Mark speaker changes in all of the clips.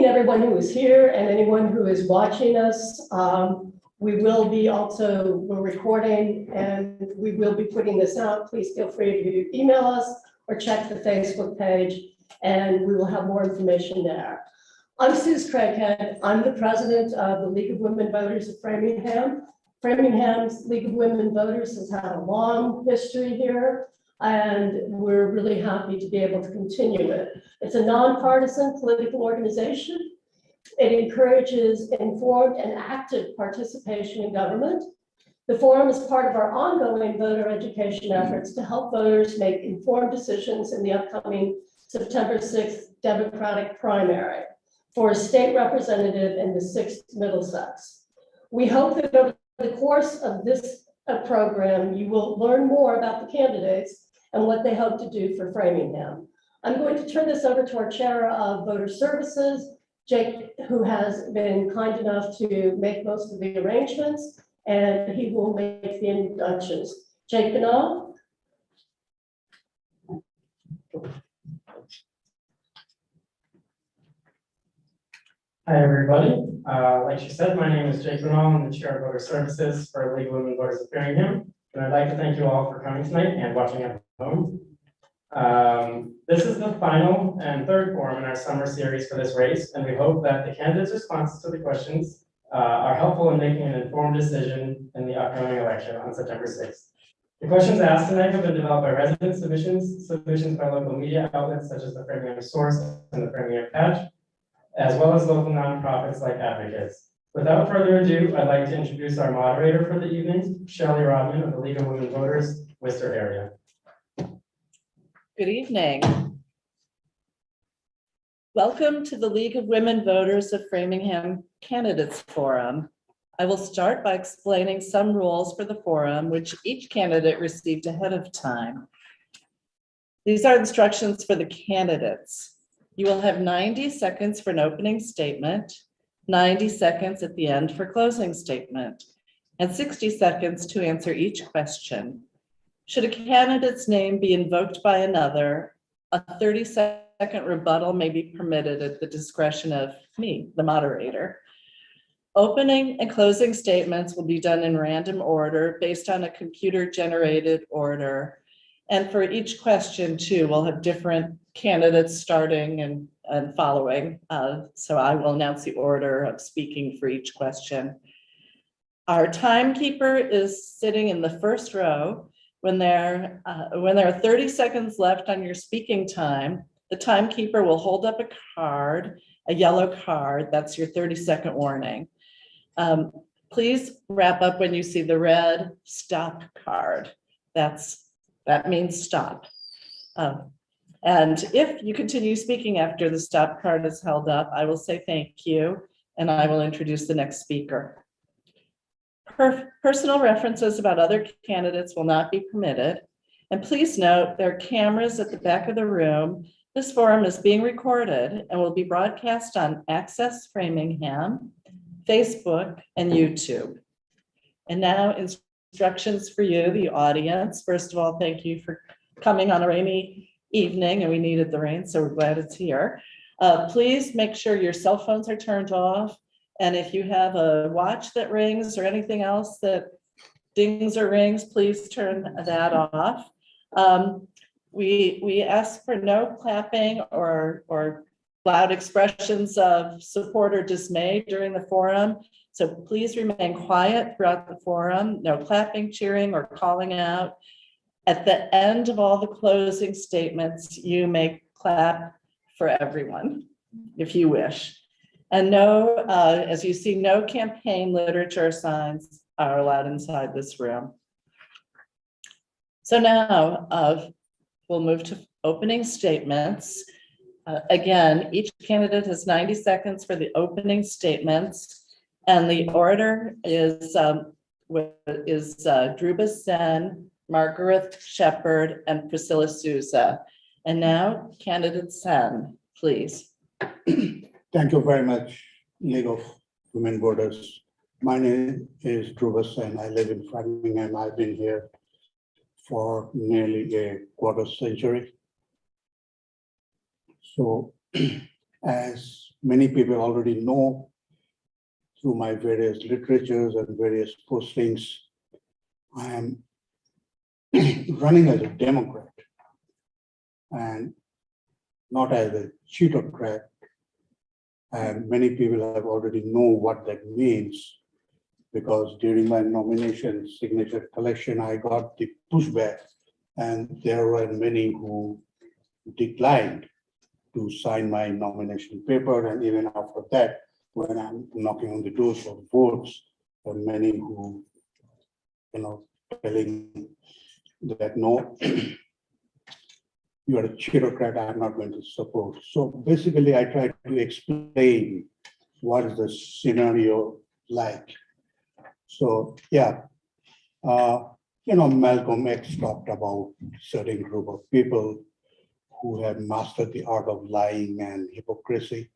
Speaker 1: everyone who is here and anyone who is watching us. We will be we're recording and we will be putting this out. Please feel free to email us or check the Facebook page and we will have more information there. I'm Suze Craighead. I'm the president of the League of Women Voters of Framingham. Framingham's League of Women Voters has had a long history here, and we're really happy to be able to continue it. It's a nonpartisan political organization. It encourages informed and active participation in government. The forum is part of our ongoing voter education efforts to help voters make informed decisions in the upcoming September 6th Democratic primary for a state representative in the 6th Middlesex. We hope that over the course of this program, you will learn more about the candidates and what they hope to do for Framingham. I'm going to turn this over to our chair of voter services, Jake, who has been kind enough to make most of the arrangements, and he will make the introductions. Jake Benoit.
Speaker 2: Hi, everybody. Like she said, my name is Jake Benoit. I'm the chair of voter services for League of Women Voters of Framingham. And I'd like to thank you all for coming tonight and watching at home. This is the final and third forum in our summer series for this race, and we hope that the candidates' responses to the questions are helpful in making an informed decision in the upcoming election on September 6th. The questions asked tonight have been developed by resident submissions by local media outlets such as the Framingham Source and the Framingham Patch, as well as local nonprofits like Advocates. Without further ado, I'd like to introduce our moderator for the evening, Shelley Rodman of the League of Women Voters, Worcester area.
Speaker 3: Good evening. Welcome to the League of Women Voters of Framingham Candidates Forum. I will start by explaining some rules for the forum, which each candidate received ahead of time. These are instructions for the candidates. You will have 90 seconds for an opening statement, 90 seconds at the end for closing statement, and 60 seconds to answer each question. Should a candidate's name be invoked by another, a 30-second rebuttal may be permitted at the discretion of me, the moderator. Opening and closing statements will be done in random order based on a computer-generated order. And for each question, too, we'll have different candidates starting and following. So I will announce the order of speaking for each question. Our timekeeper is sitting in the first row. When there are 30 seconds left on your speaking time, the timekeeper will hold up a card, a yellow card. That's your 30-second warning. Please wrap up when you see the red stop card. That means stop. And if you continue speaking after the stop card is held up, I will say thank you, and I will introduce the next speaker. Personal references about other candidates will not be permitted. And please note there are cameras at the back of the room. This forum is being recorded and will be broadcast on Access Framingham, Facebook, and YouTube. And now instructions for you, the audience. First of all, thank you for coming on a rainy evening, and we needed the rain, so we're glad it's here. Please make sure your cell phones are turned off. And if you have a watch that rings or anything else that dings or rings, please turn that off. We ask for no clapping or loud expressions of support or dismay during the forum. So please remain quiet throughout the forum. No clapping, cheering, or calling out. At the end of all the closing statements, you may clap for everyone if you wish. And no, as you see, no campaign literature signs are allowed inside this room. So now we'll move to opening statements. Again, each candidate has 90 seconds for the opening statements, and the order is Dhruba Sen, Margaret Shepard, and Priscilla Souza. And now, candidate Sen, please.
Speaker 4: Thank you very much, League of Women Voters. My name is Dhruba Sen. I live in Framingham. I've been here for nearly a quarter century. So, as many people already know through my various literatures and various postings, I am running as a Democrat and not as a cheatocrat. And many people have already know what that means, because during my nomination signature collection, I got the pushback, and there were many who declined to sign my nomination paper. And even after that, when I'm knocking on the doors of votes, there are many who, telling that no, you are a bureaucrat, I'm not going to support. So basically, I try to explain what is the scenario like. So yeah, Malcolm X talked about certain group of people who have mastered the art of lying and hypocrisy.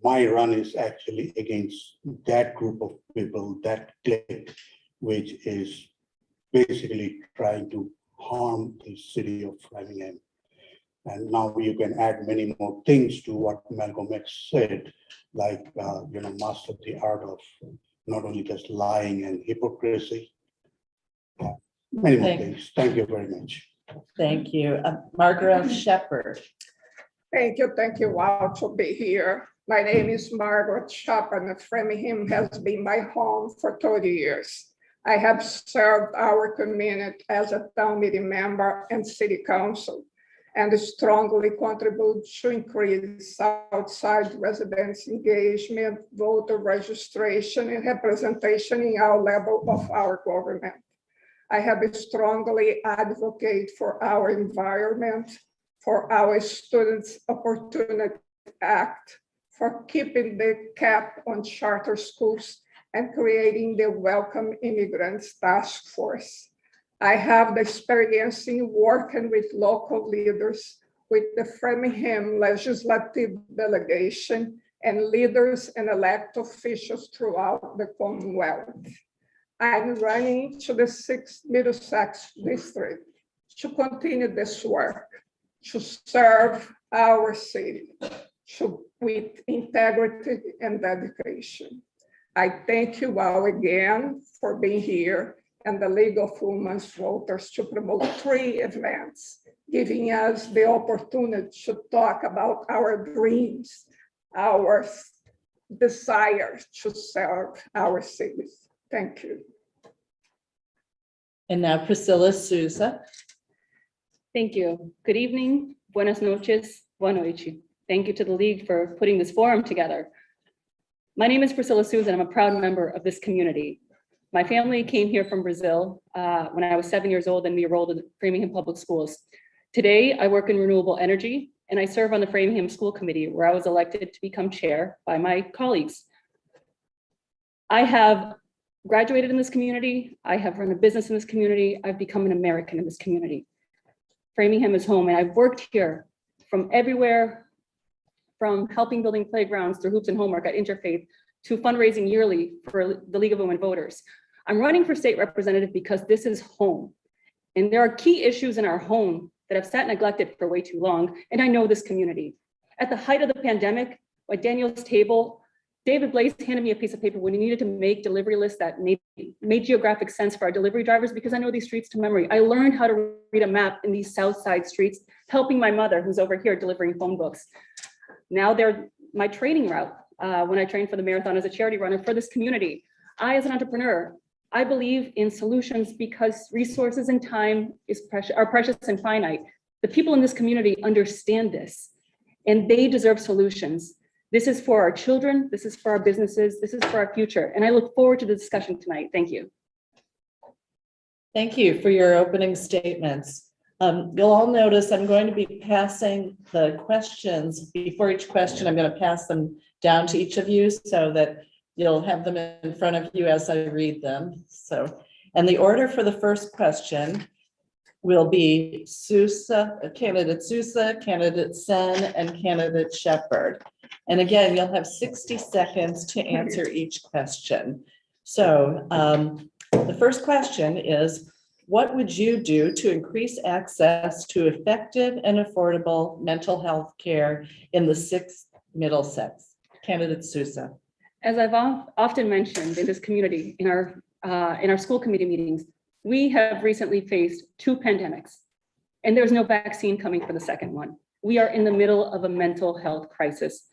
Speaker 4: My run is actually against that group of people, that clique, which is basically trying to harm the city of Framingham. And now you can add many more things to what Malcolm X said, like, master the art of not only just lying and hypocrisy, many more things. Thank you very much.
Speaker 3: Thank you. Margaret Shepherd.
Speaker 5: Thank you. Wow, to be here. My name is Margaret Shepherd, and Framingham has been my home for 30 years. I have served our community as a town meeting member and city council, and strongly contribute to increase outside residents' engagement, voter registration, and representation in our level of our government. I have strongly advocate for our environment, for our Students' Opportunity Act, for keeping the cap on charter schools, and creating the Welcome Immigrants Task Force. I have the experience in working with local leaders, with the Framingham Legislative Delegation, and leaders and elected officials throughout the Commonwealth. I'm running to the 6th Middlesex District to continue this work, to serve our city with integrity and dedication. I thank you all again for being here, and the League of Women's Voters to promote 3 events, giving us the opportunity to talk about our dreams, our desire to serve our cities. Thank you.
Speaker 3: And now Priscilla Souza.
Speaker 6: Thank you. Good evening. Buenas noches. Boa noite. Thank you to the League for putting this forum together. My name is Priscilla Souza, and I'm a proud member of this community. My family came here from Brazil when I was 7 years old, and we enrolled in Framingham Public Schools. Today, I work in renewable energy, and I serve on the Framingham School Committee, where I was elected to become chair by my colleagues. I have graduated in this community. I have run a business in this community. I've become an American in this community. Framingham is home, and I've worked here from everywhere, from helping building playgrounds through hoops and homework at Interfaith to fundraising yearly for the League of Women Voters. I'm running for state representative because this is home. And there are key issues in our home that have sat neglected for way too long. And I know this community. At the height of the pandemic, at Daniel's table, David Blaze handed me a piece of paper when he needed to make delivery lists that made geographic sense for our delivery drivers, because I know these streets to memory. I learned how to read a map in these South Side streets, helping my mother, who's over here delivering phone books. Now they're my training route when I trained for the marathon as a charity runner for this community. I, as an entrepreneur, I believe in solutions because resources and time are precious and finite. The people in this community understand this, and they deserve solutions. This is for our children, this is for our businesses, this is for our future. And I look forward to the discussion tonight. Thank you.
Speaker 3: Thank you for your opening statements. You'll all notice I'm going to be passing the questions. Before each question, I'm going to pass them down to each of you so that you'll have them in front of you as I read them. So, and the order for the first question will be candidate Sousa, candidate Sen, and candidate Shepherd. And again, you'll have 60 seconds to answer each question. So the first question is, what would you do to increase access to effective and affordable mental health care in the 6th Middlesex? Candidate Souza.
Speaker 6: As I've often mentioned in this community, in our school committee meetings, we have recently faced 2 pandemics, and there's no vaccine coming for the second one. We are in the middle of a mental health crisis.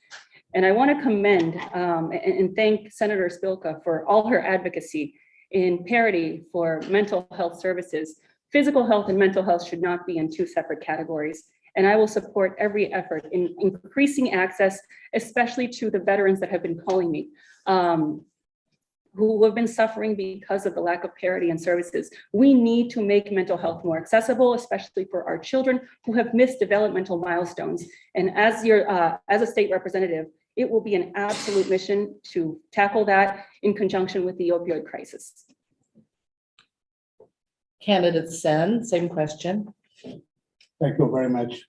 Speaker 6: And I want to commend and thank Senator Spilka for all her advocacy in parity for mental health services. Physical health and mental health should not be in 2 separate categories. And I will support every effort in increasing access, especially to the veterans that have been calling me, who have been suffering because of the lack of parity in services. We need to make mental health more accessible, especially for our children who have missed developmental milestones. And as a state representative, it will be an absolute mission to tackle that in conjunction with the opioid crisis.
Speaker 3: Candidate Sen, same question.
Speaker 4: Thank you very much.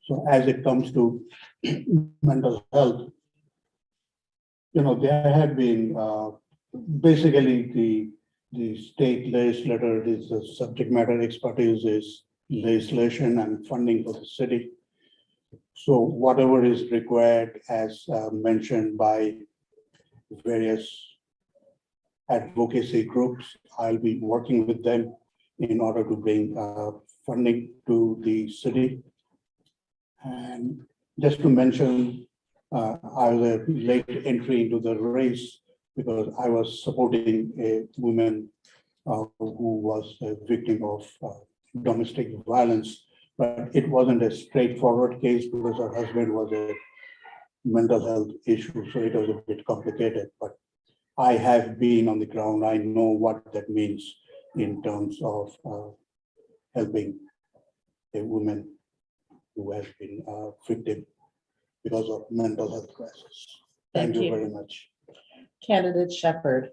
Speaker 4: So as it comes to mental health, there have been basically the state legislator is the subject matter expertise is legislation and funding for the city. So whatever is required, as mentioned by various advocacy groups, I'll be working with them in order to bring funding to the city. And just to mention, I was a late entry into the race because I was supporting a woman who was a victim of domestic violence, but it wasn't a straightforward case because her husband was a mental health issue, so it was a bit complicated. But I have been on the ground. I know what that means in terms of helping a woman who has been a victim because of mental health crisis. Thank you very much.
Speaker 3: Candidate Shepherd.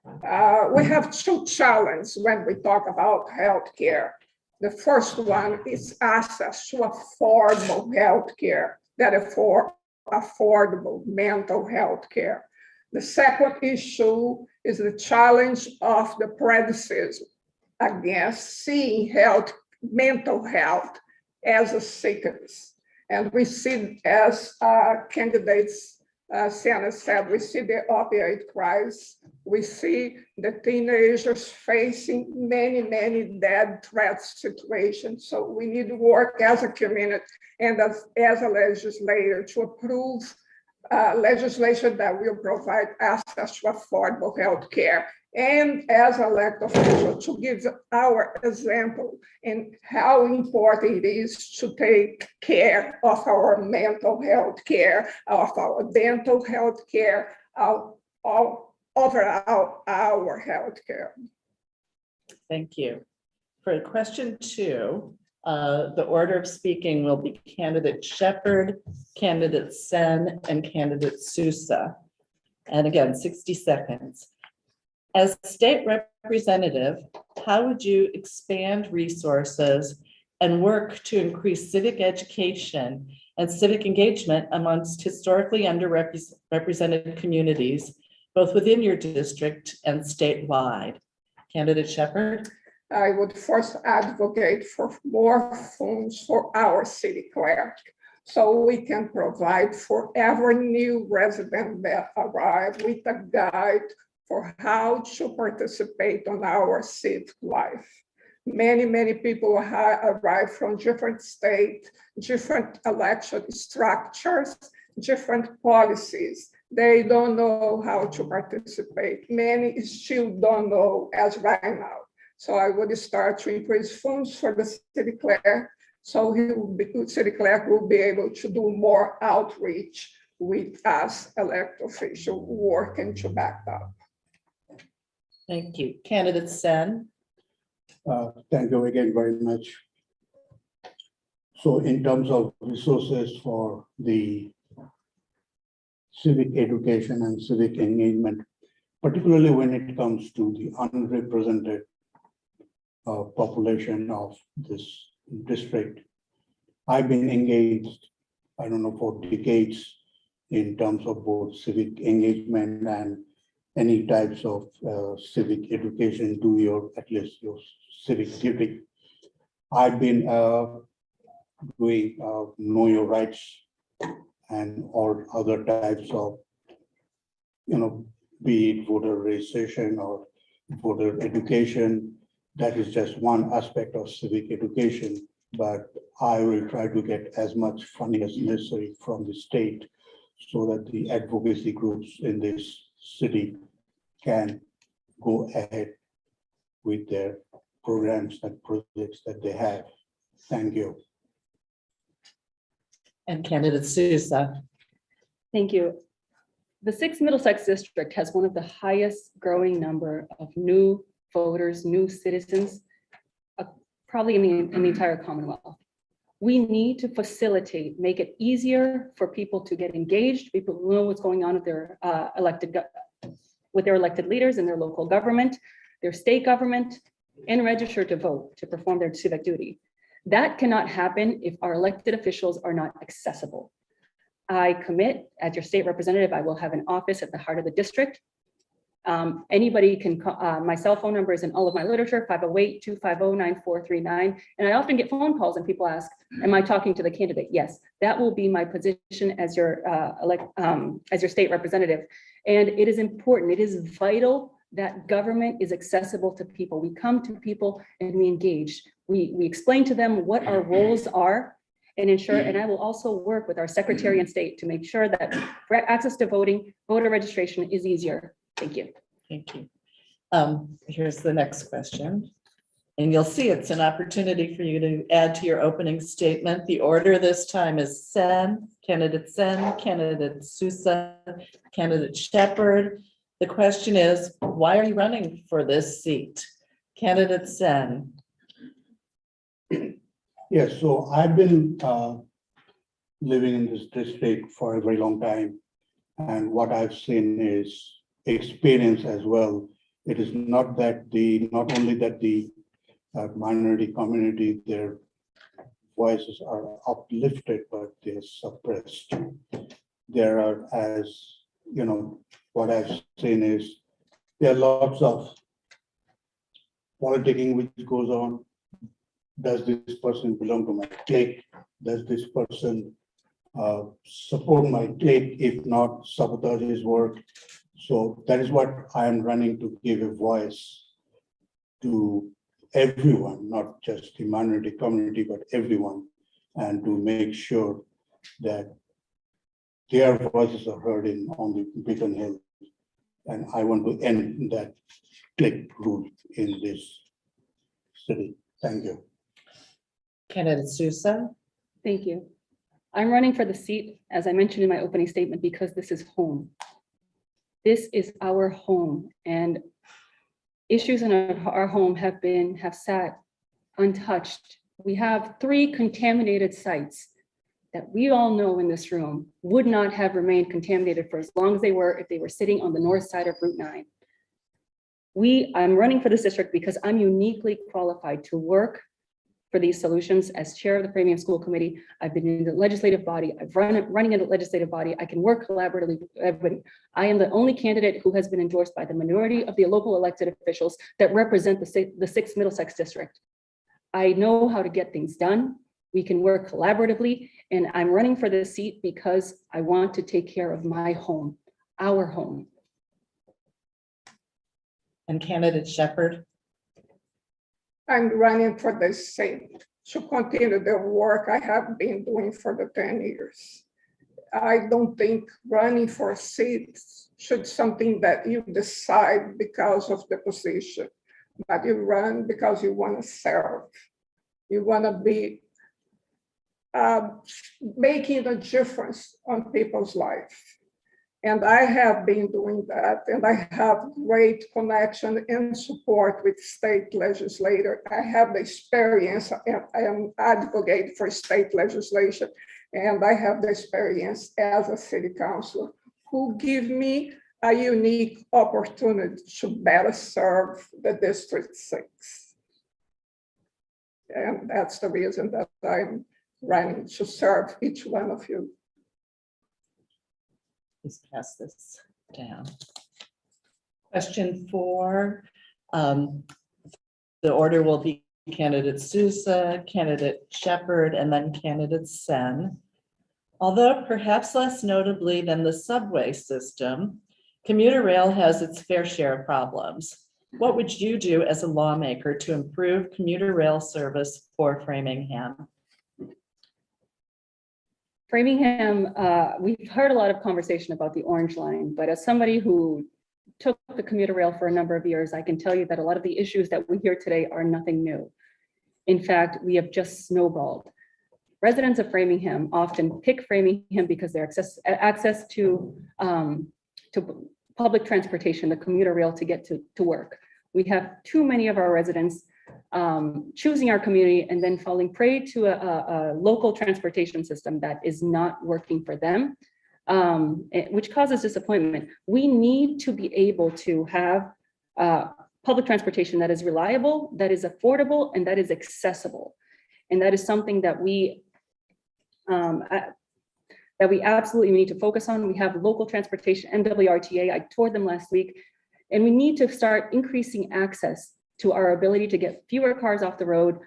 Speaker 5: We have 2 challenges when we talk about healthcare. The first one is access to affordable healthcare, that affordable mental health care. The second issue is the challenge of the prejudice against seeing mental health as a sickness. And we see, as candidates Sienna said, we see the opioid crisis. We see the teenagers facing many death threat situations. So we need to work as a community and as a legislator to approve legislation that will provide access to affordable health care. And as elected officials to give our example in how important it is to take care of our mental health care, of our dental health care, overall our health care.
Speaker 3: Thank you. For question 2, the order of speaking will be candidate Shepherd, candidate Sen, and candidate Sousa. And again, 60 seconds. As state representative, how would you expand resources and work to increase civic education and civic engagement amongst historically underrepresented communities, both within your district and statewide? Candidate Shepherd.
Speaker 5: I would first advocate for more funds for our city clerk, so we can provide for every new resident that arrives with a guide for how to participate on our civic life. Many people arrive from different states, different election structures, different policies. They don't know how to participate. Many still don't know as right now. So I would start to increase funds for the city clerk, so city clerk will be able to do more outreach with us elected officials working to back up.
Speaker 3: Thank you. Candidate Sen.
Speaker 4: Thank you again very much. So in terms of resources for the civic education and civic engagement, particularly when it comes to the unrepresented population of this district, I've been engaged, I don't know, for decades in terms of both civic engagement and any types of civic education, do at least your civic duty. I've been doing Know Your Rights and or other types of, be it voter registration or voter education. That is just one aspect of civic education, but I will try to get as much funding as necessary from the state so that the advocacy groups in this city can go ahead with their programs and projects that they have. Thank you.
Speaker 3: And candidate Sousa.
Speaker 6: Thank you. The 6th Middlesex District has one of the highest growing number of new voters, new citizens, probably in the entire Commonwealth. We need to facilitate, make it easier for people to get engaged, people who know what's going on with their elected leaders in their local government, their state government, and register to vote, to perform their civic duty. That cannot happen if our elected officials are not accessible. I commit, as your state representative, I will have an office at the heart of the district. Anybody can call, my cell phone number is in all of my literature, 508-250-9439. And I often get phone calls and people ask, am I talking to the candidate? Yes, that will be my position as your state representative. And it is important, it is vital that government is accessible to people. We come to people and we engage. We explain to them what our roles are and ensure, and I will also work with our Secretary of State to make sure that access to voting, voter registration is easier. Thank you.
Speaker 3: Thank you. Here's the next question. And you'll see it's an opportunity for you to add to your opening statement. The order this time is candidate Sousa, candidate Shepherd. The question is, why are you running for this seat? Candidate Sen.
Speaker 4: Yes, so I've been living in this district for a very long time. And what I've seen is experience as well. It is not only that the minority community, their voices are uplifted, but they're suppressed. There are, what I've seen is there are lots of politicking which goes on. Does this person belong to my clique? Does this person support my clique? If not, sabotage his work. So that is what I am running to give a voice to everyone, not just the minority community, but everyone, and to make sure that their voices are heard on the Beacon Hill. And I want to end that clique rule in this city. Thank you.
Speaker 3: Candidate Sousa.
Speaker 6: Thank you. I'm running for the seat, as I mentioned in my opening statement, because this is home. This is our home, and issues in our home have sat untouched. We have 3 contaminated sites that we all know in this room would not have remained contaminated for as long as they were if they were sitting on the north side of Route 9. I'm running for this district because I'm uniquely qualified to work for these solutions. As chair of the Framingham School Committee, I've been in the legislative body, running in the legislative body, I can work collaboratively with everybody. I am the only candidate who has been endorsed by the minority of the local elected officials that represent the 6th Middlesex District. I know how to get things done. We can work collaboratively, and I'm running for this seat because I want to take care of my home, our home.
Speaker 3: And candidate Shepherd.
Speaker 5: I'm running for the state to continue the work I have been doing for the 10 years. I don't think running for seats should something that you decide because of the position, but you run because you want to serve. You want to be making a difference on people's life. And I have been doing that, and I have great connection and support with state legislator. I have the experience, and I am advocate for state legislation, and I have the experience as a city councilor who give me a unique opportunity to better serve the District 6. And that's the reason that I'm running to serve each one of you.
Speaker 3: Please pass this down. Question 4. The order will be candidate Sousa, candidate Shepherd, and then candidate Sen. Although perhaps less notably than the subway system, commuter rail has its fair share of problems. What would you do as a lawmaker to improve commuter rail service for Framingham?
Speaker 6: Framingham, we've heard a lot of conversation about the Orange Line, but as somebody who took the commuter rail for a number of years, I can tell you that a lot of the issues that we hear today are nothing new. In fact, we have just snowballed. Residents of Framingham often pick Framingham because their access to public transportation, the commuter rail to get to work. We have too many of our residents choosing our community and then falling prey to a local transportation system that is not working for them, which causes disappointment. We need to be able to have public transportation that is reliable, that is affordable, and that is accessible. And that is something that we absolutely need to focus on. We have local transportation, MWRTA, I toured them last week, and we need to start increasing access to our ability to get fewer cars off the road,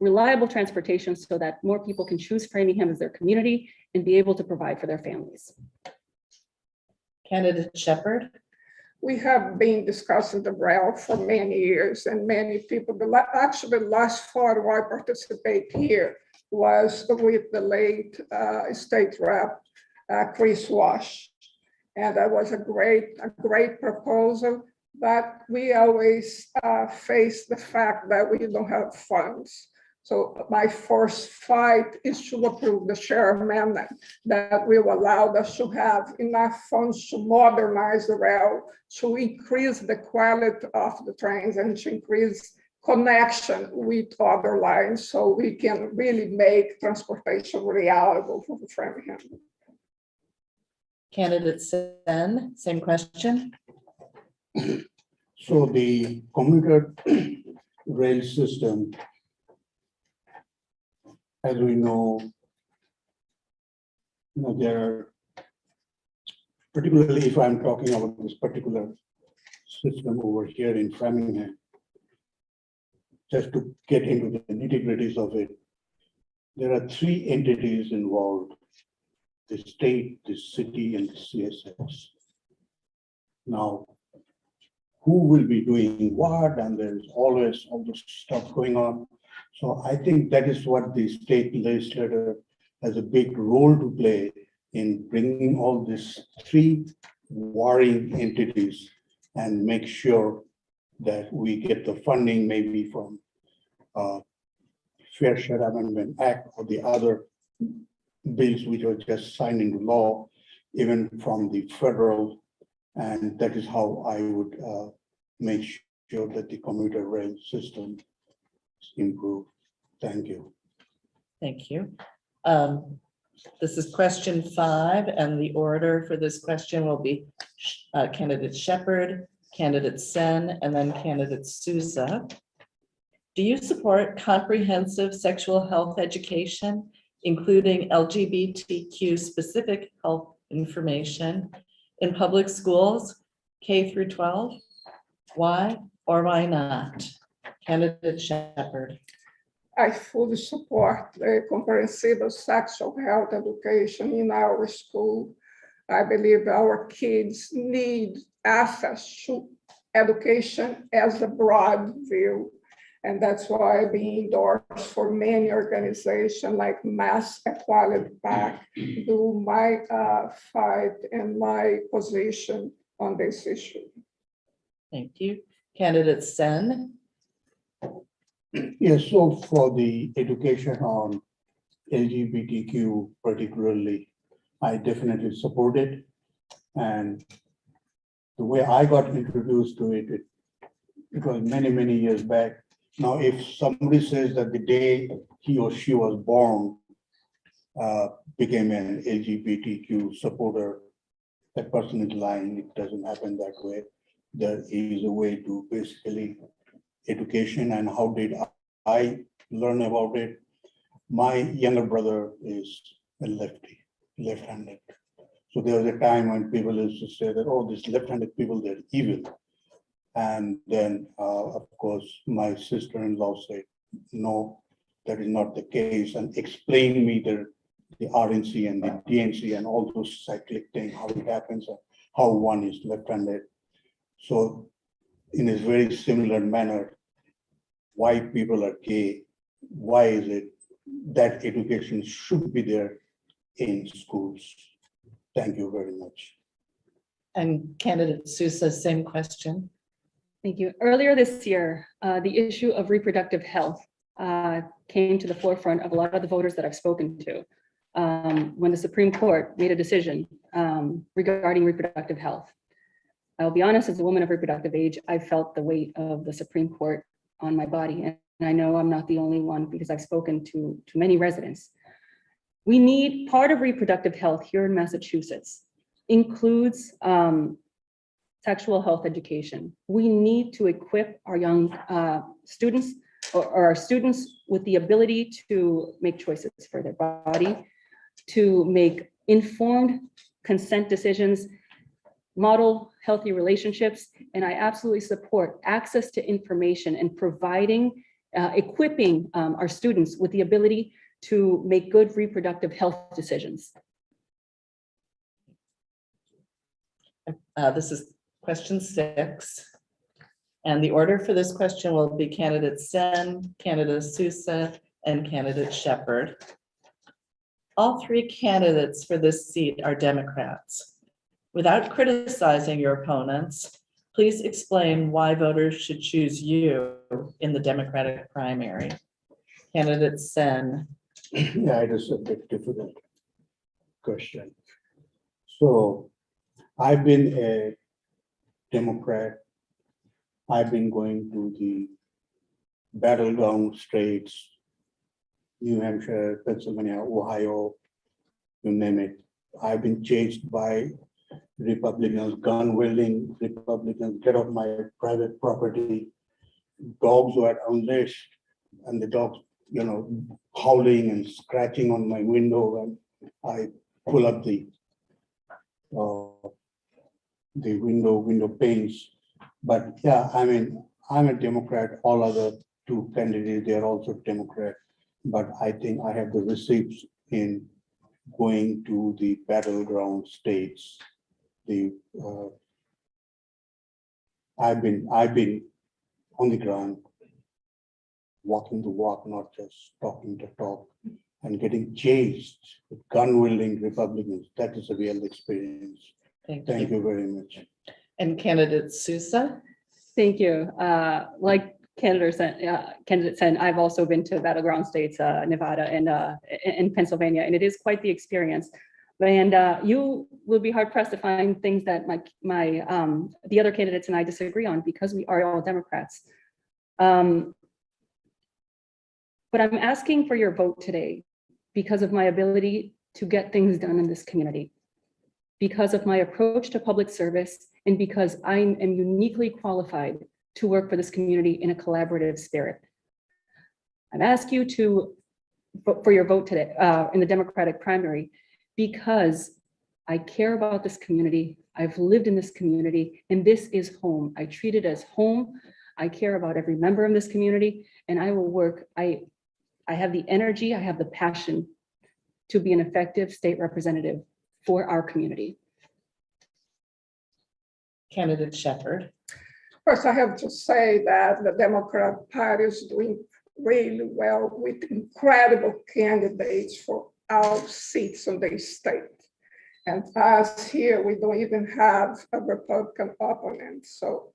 Speaker 6: reliable transportation so that more people can choose Framingham as their community and be able to provide for their families.
Speaker 3: Candidate Shepherd?
Speaker 5: We have been discussing the rail for many years, and many people, actually the last forum I participate here was with the late state rep, Chris Wash. And that was a great proposal, but we always face the fact that we don't have funds. So my first fight is to approve the share amendment that will allow us to have enough funds to modernize the rail, to increase the quality of the trains and to increase connection with other lines so we can really make transportation reliable for Framingham.
Speaker 3: Candidate Sen, same question.
Speaker 4: So the commuter rail system, as we know, there are, particularly if I'm talking about this particular system over here in Framingham, just to get into the nitty-gritties of it, there are three entities involved: the state, the city, and the CSX. Now, who will be doing what? And there's always all this stuff going on. So I think that is what the state legislature has a big role to play in bringing all these three warring entities and make sure that we get the funding maybe from Fair Share Amendment Act or the other bills which were just signed into law, even from the federal. And that is how I would make sure that the commuter rail system is improved. Thank you.
Speaker 3: Thank you. This is question 5, and the order for this question will be candidate Shepherd, candidate Sen, and then candidate Souza. Do you support comprehensive sexual health education, including LGBTQ specific health information in public schools, K through 12? Why or why not? Candidate Shepherd.
Speaker 5: I fully support the comprehensive sexual health education in our school. I believe our kids need access to education as a broad view. And that's why I've been endorsed for many organizations like Mass Equality PAC, do my fight and my position on this issue.
Speaker 3: Thank you. Candidate Sen.
Speaker 4: Yes, so for the education on LGBTQ particularly, I definitely support it. And the way I got introduced to it, it was many, many years back. Now, if somebody says that the day he or she was born became an LGBTQ supporter, that person is lying. It doesn't happen that way. There is a way to basically education. And how did I learn about it? My younger brother is a lefty, left-handed. So there was a time when people used to say that, oh, these left-handed people, they're evil. And then, of course, my sister-in-law said, no, that is not the case, and explained me the the RNC and the DNC and all those cyclic thing, how it happens, how one is left-handed. So in a very similar manner, why people are gay, why is it that education should be there in schools? Thank you very much.
Speaker 3: And candidate Sousa, same question.
Speaker 6: Thank you. Earlier this year, the issue of reproductive health came to the forefront of a lot of the voters that I've spoken to. When the Supreme Court made a decision regarding reproductive health. I'll be honest, as a woman of reproductive age, I felt the weight of the Supreme Court on my body. And I know I'm not the only one because I've spoken to many residents. We need, part of reproductive health here in Massachusetts includes sexual health education. We need to equip our young students or our students with the ability to make choices for their body, to make informed consent decisions, model healthy relationships, and I absolutely support access to information and providing, equipping our students with the ability to make good reproductive health decisions.
Speaker 3: This is question 6. And the order for this question will be candidate Sen, candidate Sousa, and candidate Shepherd. All 3 candidates for this seat are Democrats. Without criticizing your opponents, please explain why voters should choose you in the Democratic primary. Candidate Sen.
Speaker 4: Yeah, it is a bit difficult question. So I've been a Democrat. I've been going to the battleground states, New Hampshire, Pennsylvania, Ohio, you name it. I've been chased by Republicans, gun wielding Republicans, get off my private property. Dogs were unleashed and the dogs, howling and scratching on my window, and I pull up the window panes. But yeah, I mean, I'm a Democrat. All other 2 candidates, they're also Democrat. But I think I have the receipts in going to the battleground states. I've been on the ground, walking the walk, not just talking the talk, and getting chased with gun-wielding Republicans. That is a real experience. Thank you very much.
Speaker 3: And candidate Sousa.
Speaker 6: Thank you. Like candidate Sen, I've also been to battleground states, Nevada and in Pennsylvania, and it is quite the experience. And you will be hard pressed to find things that the other candidates and I disagree on because we are all Democrats. But I'm asking for your vote today because of my ability to get things done in this community, because of my approach to public service, and because I am uniquely qualified to work for this community in a collaborative spirit. I've asked you to vote for your vote today in the Democratic primary because I care about this community. I've lived in this community, and this is home. I treat it as home. I care about every member of this community, and I will work. I have the energy, I have the passion to be an effective state representative for our community.
Speaker 3: Candidate Shepherd.
Speaker 5: First, I have to say that the Democrat Party is doing really well with incredible candidates for our seats in the state. And us here, we don't even have a Republican opponent. So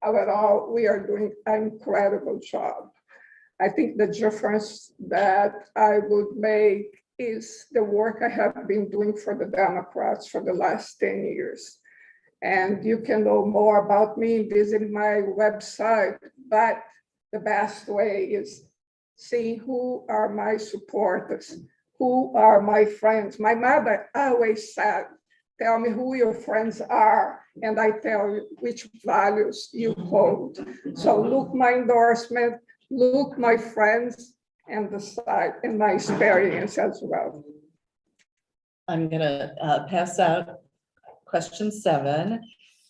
Speaker 5: overall, we are doing an incredible job. I think the difference that I would make is the work I have been doing for the Democrats for the last 10 years. And you can know more about me visiting my website, but the best way is seeing who are my supporters, who are my friends. My mother always said, tell me who your friends are, and I tell you which values you hold. So look my endorsement, look my friends, and decide, and my experience as well.
Speaker 3: I'm gonna pass out question 7,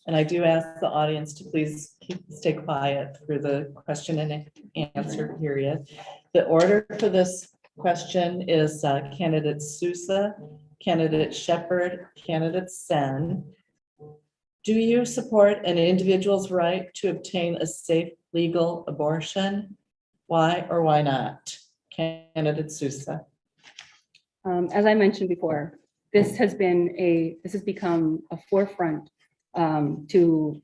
Speaker 3: and I do ask the audience to please stay quiet through the question and answer period. The order for this question is candidate Sousa, candidate Shepherd, candidate Sen. Do you support an individual's right to obtain a safe legal abortion? Why or why not? Candidate Sousa.
Speaker 6: As I mentioned before, this has become a forefront to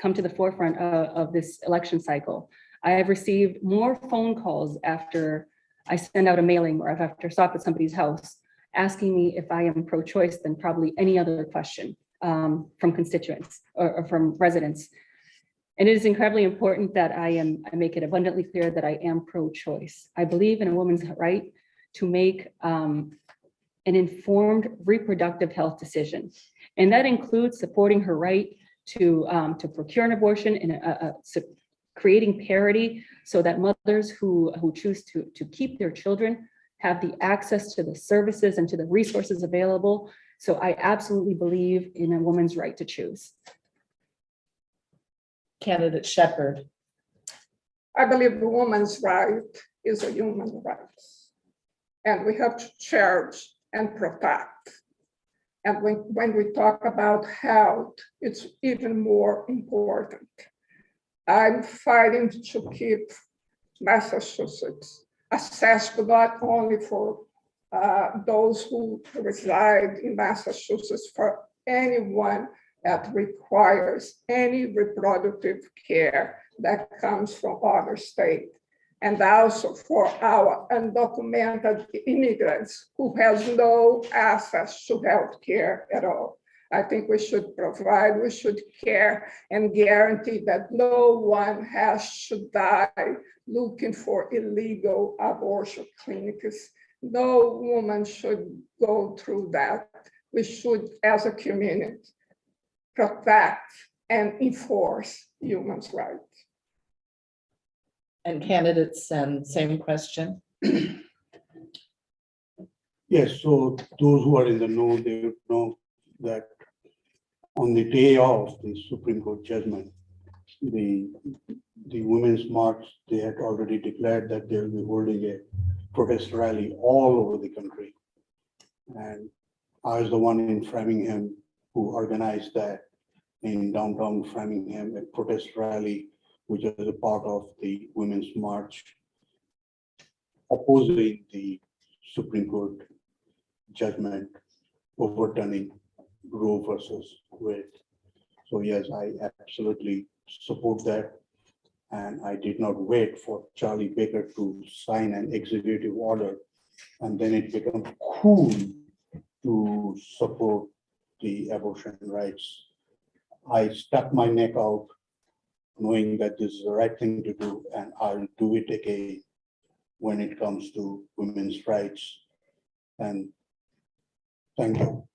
Speaker 6: come to the forefront of this election cycle. I have received more phone calls after I send out a mailing or after I stop at somebody's house asking me if I am pro-choice than probably any other question from constituents or from residents. And it is incredibly important that I make it abundantly clear that I am pro-choice. I believe in a woman's right to make an informed reproductive health decision. And that includes supporting her right to procure an abortion and creating parity so that mothers who choose to keep their children have the access to the services and to the resources available. So I absolutely believe in a woman's right to choose.
Speaker 3: Candidate Shepherd.
Speaker 5: I believe the woman's right is a human right. And we have to cherish and protect. And when we talk about health, it's even more important. I'm fighting to keep Massachusetts accessible not only for those who reside in Massachusetts, for anyone that requires any reproductive care that comes from other states, and also for our undocumented immigrants who has no access to health care at all. I think we should provide, we should care and guarantee that no one has to die looking for illegal abortion clinics. No woman should go through that. We should, as a community, protect and enforce human rights.
Speaker 3: And candidates, and same question.
Speaker 4: Yes, so those who are in the know, they would know that on the day of the Supreme Court judgment, the Women's March, they had already declared that they will be holding a protest rally all over the country. And I was the one in Framingham who organized that in downtown Framingham, a protest rally, which was a part of the Women's March opposing the Supreme Court judgment overturning Roe versus Wade. So yes, I absolutely support that. And I did not wait for Charlie Baker to sign an executive order. And then it became cool to support the abortion rights. I stuck my neck out knowing that this is the right thing to do, and I'll do it again when it comes to women's rights. And thank you.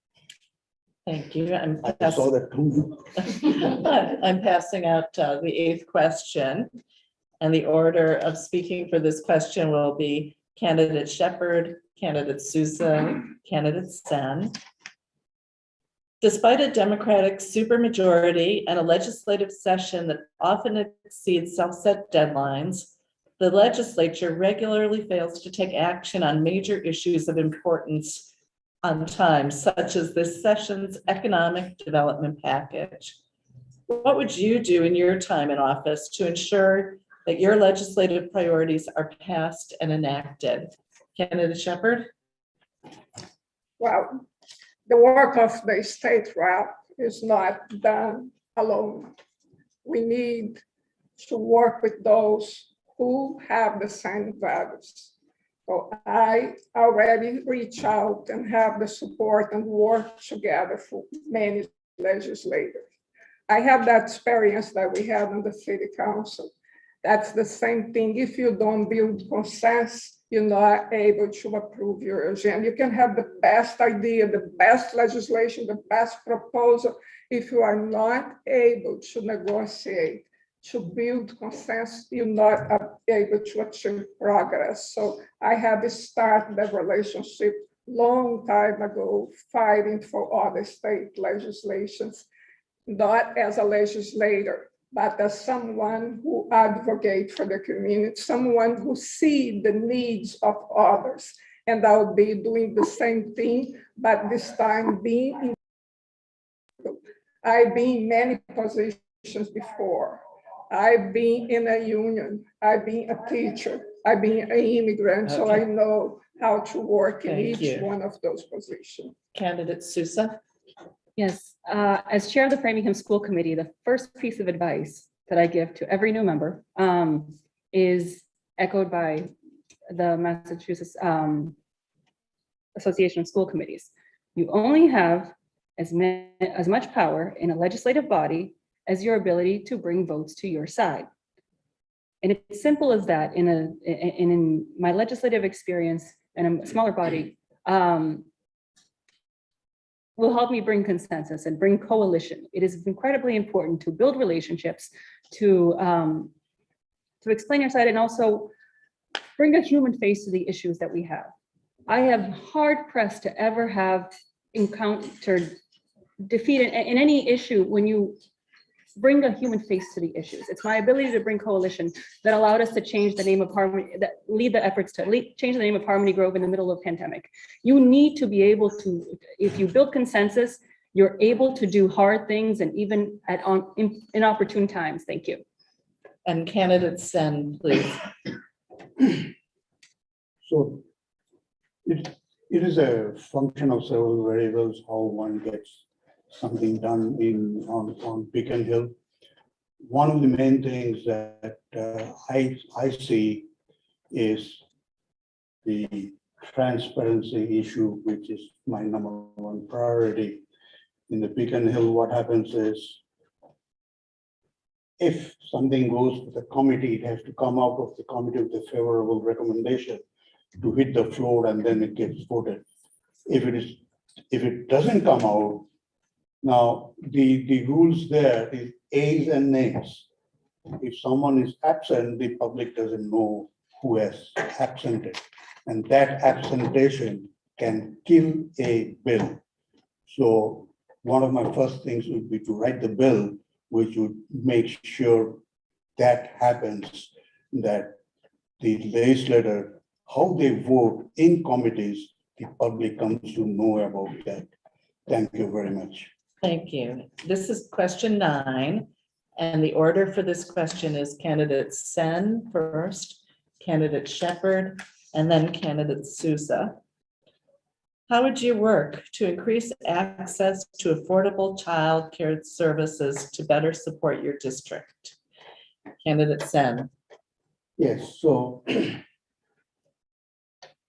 Speaker 3: Thank you.
Speaker 4: I saw that too.
Speaker 3: I'm passing out the 8th question. And the order of speaking for this question will be candidate Shepherd, candidate Sousa, candidate Sen. Despite a Democratic supermajority and a legislative session that often exceeds self-set deadlines, the legislature regularly fails to take action on major issues of importance on time, such as this session's economic development package. What would you do in your time in office to ensure that your legislative priorities are passed and enacted? Candidate Shepherd?
Speaker 5: Well, the work of the state rep is not done alone. We need to work with those who have the same values. So I already reach out and have the support and work together for many legislators. I have that experience that we have in the city council. That's the same thing. If you don't build consensus, you're not able to approve your agenda. You can have the best idea, the best legislation, the best proposal. If you are not able to negotiate, to build consensus, you're not able to achieve progress. So I have started the relationship long time ago, fighting for other state legislations, not as a legislator, but as someone who advocates for the community, someone who sees the needs of others. And I'll be doing the same thing, but this time being in, I've been in many positions before. I've been in a union, I've been a teacher, I've been an immigrant, so I
Speaker 3: Okay.
Speaker 5: know how to work in
Speaker 3: Thank
Speaker 5: each
Speaker 3: you.
Speaker 5: one of those positions.
Speaker 3: Candidate Sousa?
Speaker 6: Yes, as chair of the Framingham School Committee, the first piece of advice that I give to every new member is echoed by the Massachusetts Association of School Committees. You only have as much power in a legislative body as your ability to bring votes to your side. And it's simple as that. In my legislative experience in a smaller body, will help me bring consensus and bring coalition. It is incredibly important to build relationships, to explain your side, and also bring a human face to the issues that we have. I have hard pressed to ever have encountered defeat in any issue when you bring a human face to the issues. It's my ability to bring coalition that allowed us to change the name of Harmony, that lead the efforts to change the name of Harmony Grove in the middle of pandemic. You need to be able to, if you build consensus, you're able to do hard things and even at inopportune times. Thank you.
Speaker 3: And candidate Sen, please.
Speaker 4: So it is a function of several variables, how one gets something done on Beacon Hill. One of the main things that I see is the transparency issue, which is my number one priority. In the Beacon Hill, what happens is if something goes to the committee, it has to come out of the committee with a favorable recommendation to hit the floor, and then it gets voted. If it doesn't come out, now the rules there is ayes and nays. If someone is absent, the public doesn't know who has absented, and that absentation can kill a bill. So one of my first things would be to write the bill, which would make sure that happens, that the legislator, how they vote in committees, the public comes to know about that. Thank you very much.
Speaker 3: Thank you. This is question 9, and the order for this question is candidate Sen first, candidate Shepherd, and then candidate Sousa. How would you work to increase access to affordable child care services to better support your district? Candidate Sen.
Speaker 4: Yes, so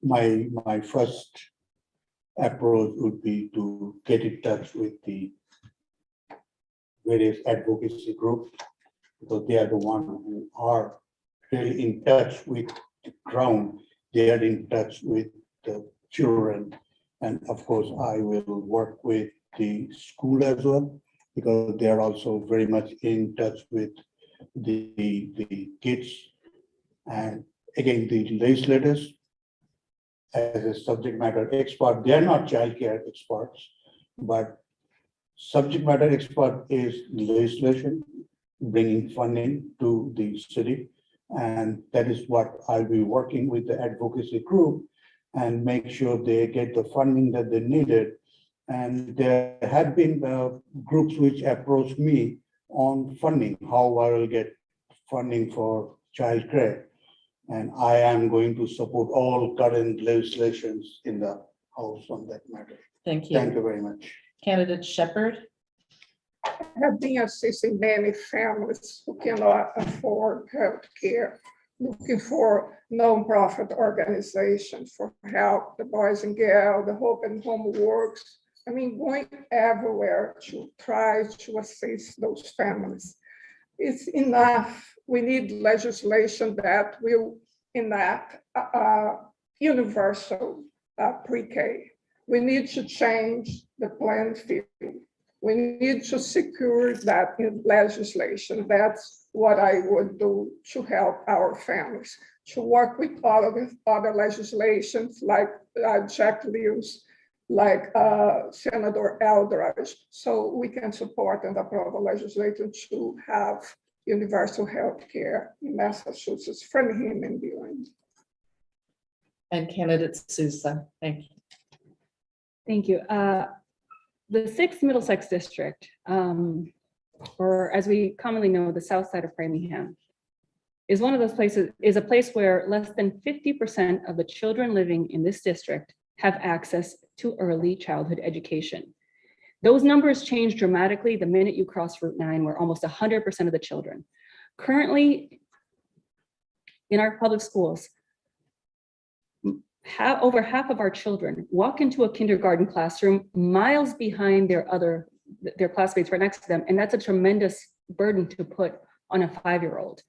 Speaker 4: my first approach would be to get in touch with the various advocacy groups, because they are the ones who are really in touch with the ground. They are in touch with the children. And of course, I will work with the school as well, because they are also very much in touch with the kids. And again, the legislators, as a subject matter expert, they are not childcare experts, but subject matter expert is legislation, bringing funding to the city. And that is what I'll be working with the advocacy group and make sure they get the funding that they needed. And there have been groups which approach me on funding, how I will get funding for childcare. And I am going to support all current legislations in the House on that matter.
Speaker 3: Thank you.
Speaker 4: Thank you very much.
Speaker 3: Candidate Shepherd.
Speaker 5: I have been assisting many families who cannot afford health care, looking for nonprofit organizations for help, the Boys and Girls, the Hope and Home Works. I mean, going everywhere to try to assist those families. It's enough. We need legislation that will enact universal pre-K. We need to change the playing field. We need to secure that in legislation. That's what I would do to help our families, to work with other legislations like Jack Lewis, like Senator Eldridge, so we can support and approve a legislation to have universal health care in Massachusetts, Framingham and beyond.
Speaker 3: And candidate Sousa, thank you.
Speaker 6: Thank you. The 6th Middlesex District, or as we commonly know, the south side of Framingham, is one of those places, is a place where less than 50% of the children living in this district have access to early childhood education. Those numbers change dramatically the minute you cross Route 9, where almost 100% of the children. Currently, in our public schools, over half of our children walk into a kindergarten classroom miles behind their classmates right next to them, and that's a tremendous burden to put on a 5-year-old.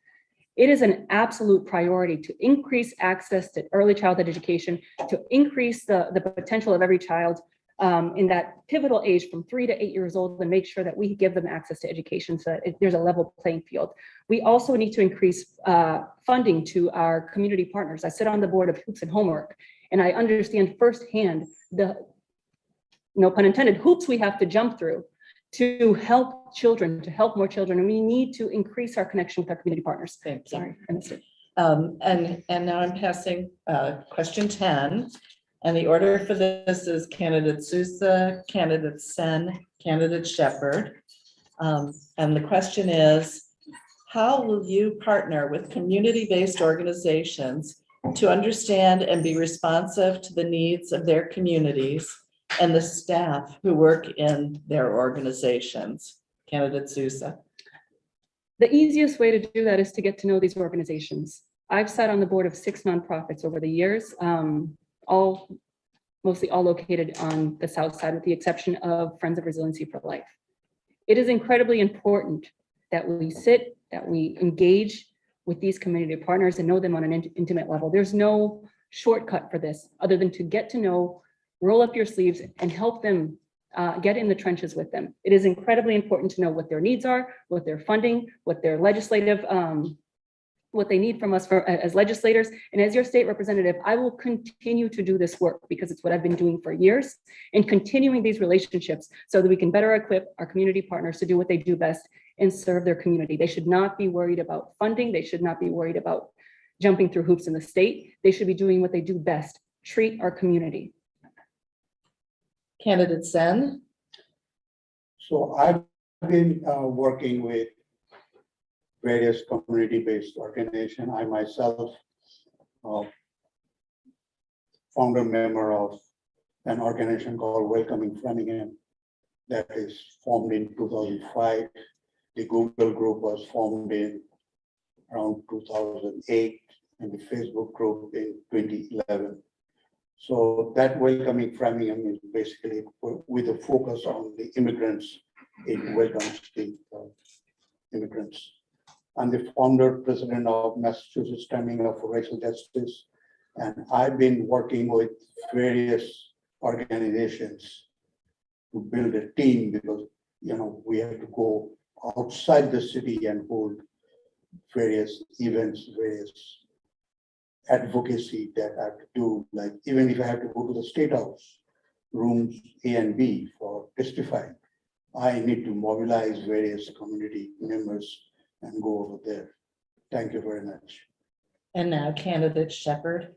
Speaker 6: It is an absolute priority to increase access to early childhood education, to increase the potential of every child in that pivotal age from 3 to 8 years old, and make sure that we give them access to education so that there's a level playing field. We also need to increase funding to our community partners. I sit on the board of Hoops and Homework, and I understand firsthand the, no pun intended, hoops we have to jump through to help children, to help more children. And we need to increase our connection with our community partners.
Speaker 3: Thank you.
Speaker 6: Sorry, I missed it.
Speaker 3: And now I'm passing question 10. And the order for this is candidate Sousa, candidate Sen, candidate Shepherd. And the question is, how will you partner with community-based organizations to understand and be responsive to the needs of their communities and the staff who work in their organizations? Candidate Sousa.
Speaker 6: The easiest way to do that is to get to know these organizations. I've sat on the board of 6 nonprofits over the years, mostly all located on the south side, with the exception of Friends of Resiliency for Life. It is incredibly important that we sit, that we engage with these community partners and know them on an intimate level. There's no shortcut for this other than to get to know, roll up your sleeves and help them get in the trenches with them. It is incredibly important to know what their needs are, what their funding, what their legislative, what they need from us as legislators. And as your state representative, I will continue to do this work because it's what I've been doing for years, and continuing these relationships so that we can better equip our community partners to do what they do best and serve their community. They should not be worried about funding. They should not be worried about jumping through hoops in the state. They should be doing what they do best, treat our community.
Speaker 3: Candidate Sen.
Speaker 4: So I've been working with various community-based organizations. I myself, founder member of an organization called Welcoming Framingham that is formed in 2005. The Google group was formed in around 2008, and the Facebook group in 2011. So that Welcoming Framingham is basically with a focus on the immigrants. It welcomes the immigrants. I'm the founder president of Massachusetts Standing Up for Racial Justice, and I've been working with various organizations to build a team because we have to go outside the city and hold various events, various advocacy that I have to do. Like even if I have to go to the State House, rooms A and B for testifying, I need to mobilize various community members and go over there. Thank you very much.
Speaker 3: And now candidate Shepherd.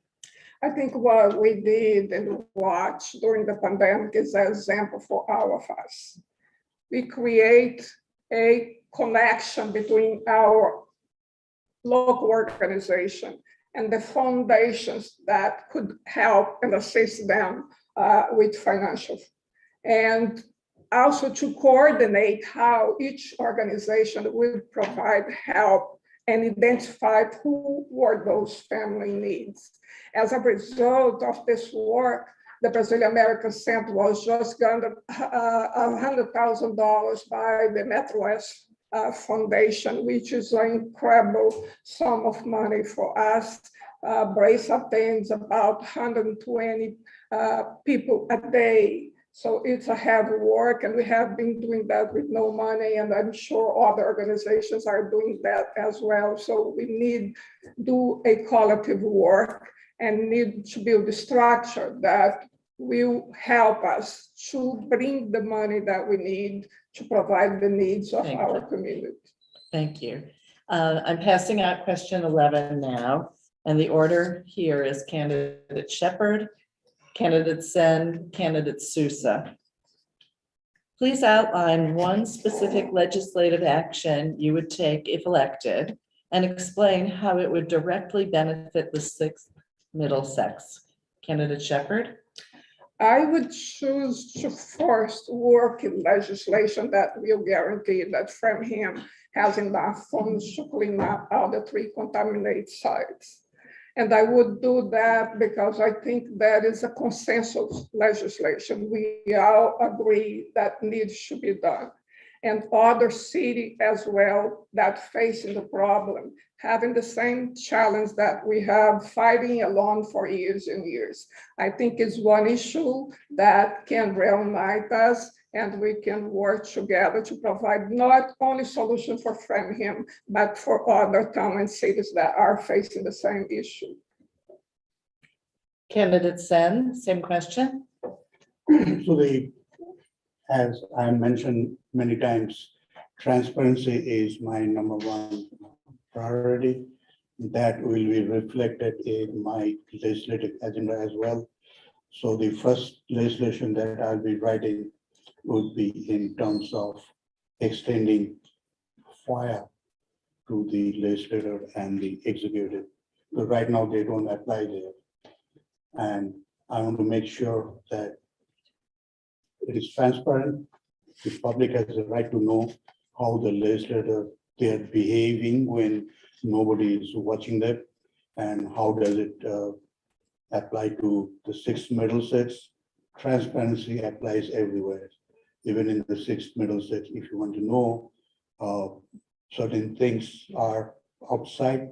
Speaker 5: I think what we did and watched during the pandemic is an example for all of us. We create a connection between our local organization and the foundations that could help and assist them with financial. And also to coordinate how each organization will provide help and identify who were those family needs. As a result of this work, the Brazilian American Center was just granted $100,000 by the Metro-West Foundation, which is an incredible sum of money for us. Brace attends about 120 people a day. So it's a heavy work, and we have been doing that with no money, and I'm sure other organizations are doing that as well. So we need to do a collective work and need to build a structure that will help us to bring the money that we need to provide the needs of our community.
Speaker 3: Thank you. I'm passing out question 11 now, and the order here is candidate Shepherd, candidate Sen, candidate Sousa. Please outline one specific legislative action you would take if elected and explain how it would directly benefit the 6th Middlesex. Candidate Shepherd?
Speaker 5: I would choose to first work in legislation that will guarantee that Framingham has enough funds to clean up all the 3 contaminated sites. And I would do that because I think that is a consensus legislation. We all agree that needs to be done. And other cities as well that facing the problem, having the same challenge that we have fighting alone for years and years. I think it's one issue that can reunite us and we can work together to provide not only solution for Framingham, but for other towns and cities that are facing the same issue.
Speaker 3: Candidate Sen, same question.
Speaker 4: So as I mentioned many times, transparency is my number one priority. That will be reflected in my legislative agenda as well. So the first legislation that I'll be writing would be in terms of extending FOIA to the legislature and the executive. But right now they don't apply there. And I want to make sure that it is transparent. The public has the right to know how the legislator they are behaving when nobody is watching them, and how does it apply to the 6th Middlesex. Transparency applies everywhere, even in the 6th Middlesex. If you want to know certain things are outside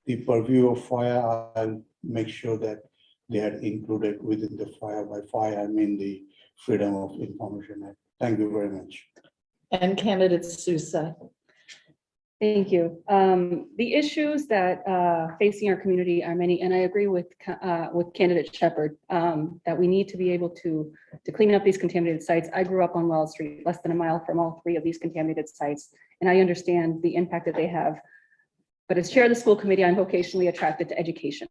Speaker 4: the purview of FOIA, I'll make sure that they are included within the FOIA. By FOIA, I mean the Freedom of Information Act. Thank you very much.
Speaker 3: And candidate Sousa.
Speaker 6: Thank you. The issues that facing our community are many, and I agree with candidate Shepherd that we need to be able to clean up these contaminated sites. I grew up on Wells Street, less than a mile from all 3 of these contaminated sites, and I understand the impact that they have. But as chair of the school committee, I'm vocationally attracted to education.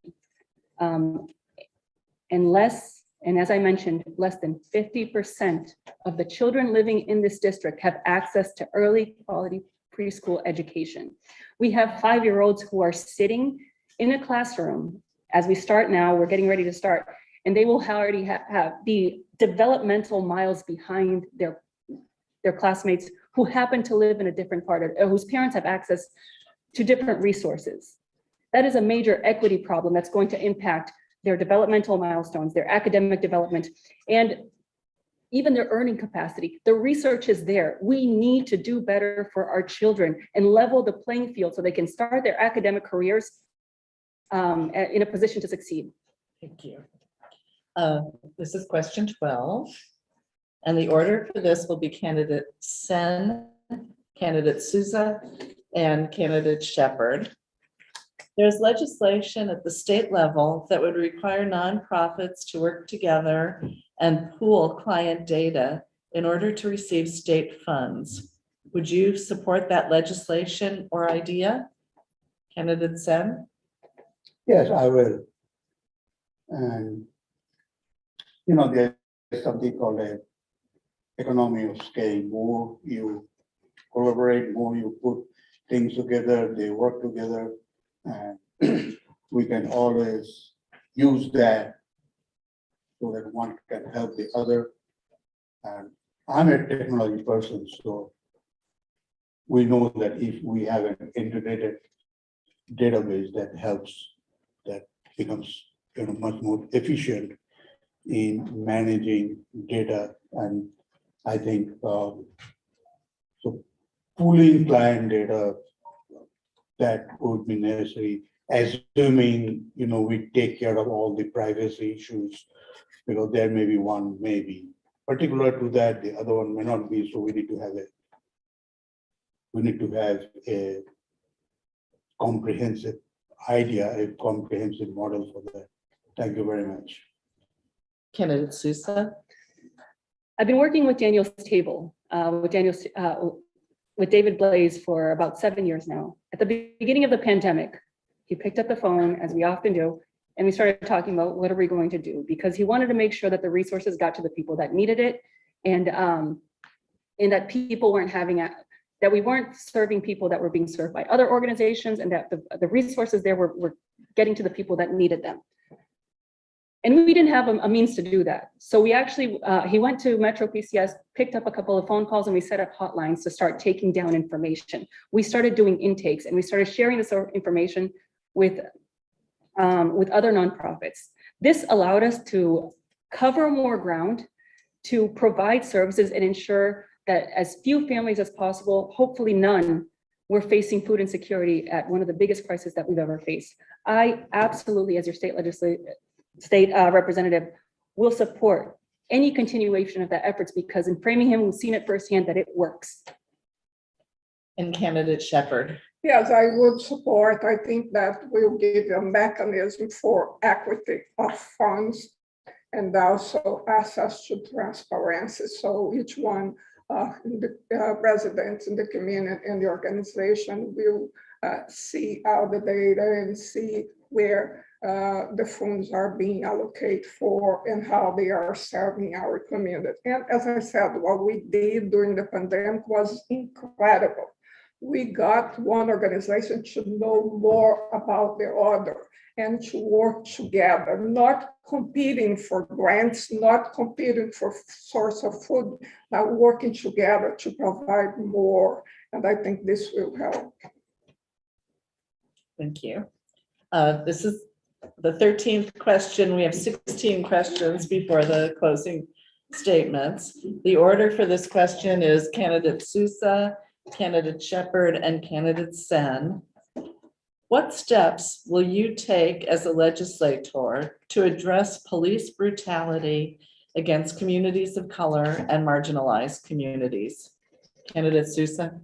Speaker 6: And as I mentioned, less than 50% of the children living in this district have access to early quality preschool education. We have 5-year-olds who are sitting in a classroom as we start now, we're getting ready to start, and they will already have the developmental miles behind their classmates who happen to live in a different part of, or whose parents have access to different resources. That is a major equity problem that's going to impact their developmental milestones, their academic development, and even their earning capacity. The research is there. We need to do better for our children and level the playing field so they can start their academic careers in a position to succeed.
Speaker 3: Thank you. This is question 12. And the order for this will be candidate Sen, candidate Sousa, and candidate Shepherd. There's legislation at the state level that would require nonprofits to work together and pool client data in order to receive state funds. Would you support that legislation or idea? Candidate Sen?
Speaker 4: Yes, I will. And there's something called a economy of scale. More you collaborate, more you put things together, they work together, and we can always use that so that one can help the other. And I'm a technology person, so we know that if we have an integrated database that helps, that becomes much more efficient in managing data. And I think so pooling client data, that would be necessary, assuming we take care of all the privacy issues, because there may be one maybe particular to that, the other one may not be. So we need to have a comprehensive idea, a comprehensive model for that. Thank you very much.
Speaker 3: Candidate Sousa?
Speaker 6: I've been working with Daniel's table, with David Blaze for about 7 years now. At the beginning of the pandemic, he picked up the phone, as we often do, and we started talking about what are we going to do? Because he wanted to make sure that the resources got to the people that needed it, and that people weren't that we weren't serving people that were being served by other organizations, and that the resources there were getting to the people that needed them. And we didn't have a means to do that. So we actually, he went to Metro PCS, picked up a couple of phone calls, and we set up hotlines to start taking down information. We started doing intakes, and we started sharing this information with other nonprofits. This allowed us to cover more ground, to provide services and ensure that as few families as possible, hopefully none, were facing food insecurity at one of the biggest crises that we've ever faced. I absolutely, as your state representative, will support any continuation of that efforts, because in Framingham, we've seen it firsthand that it works.
Speaker 3: And candidate Shepherd.
Speaker 5: Yes, I would support. I think that will give a mechanism for equity of funds and also access to transparency. So each one the residents in the community and the organization will see all the data and see where the funds are being allocated for and how they are serving our community. And as I said, what we did during the pandemic was incredible. We got one organization to know more about the other and to work together, not competing for grants, not competing for source of food, but working together to provide more. And I think this will help.
Speaker 3: Thank you. This is the 13th question. We have 16 questions before the closing statements. The order for this question is candidate Sousa, candidate Shepherd, and candidate Sen. What steps will you take as a legislator to address police brutality against communities of color and marginalized communities? Candidate Sousa.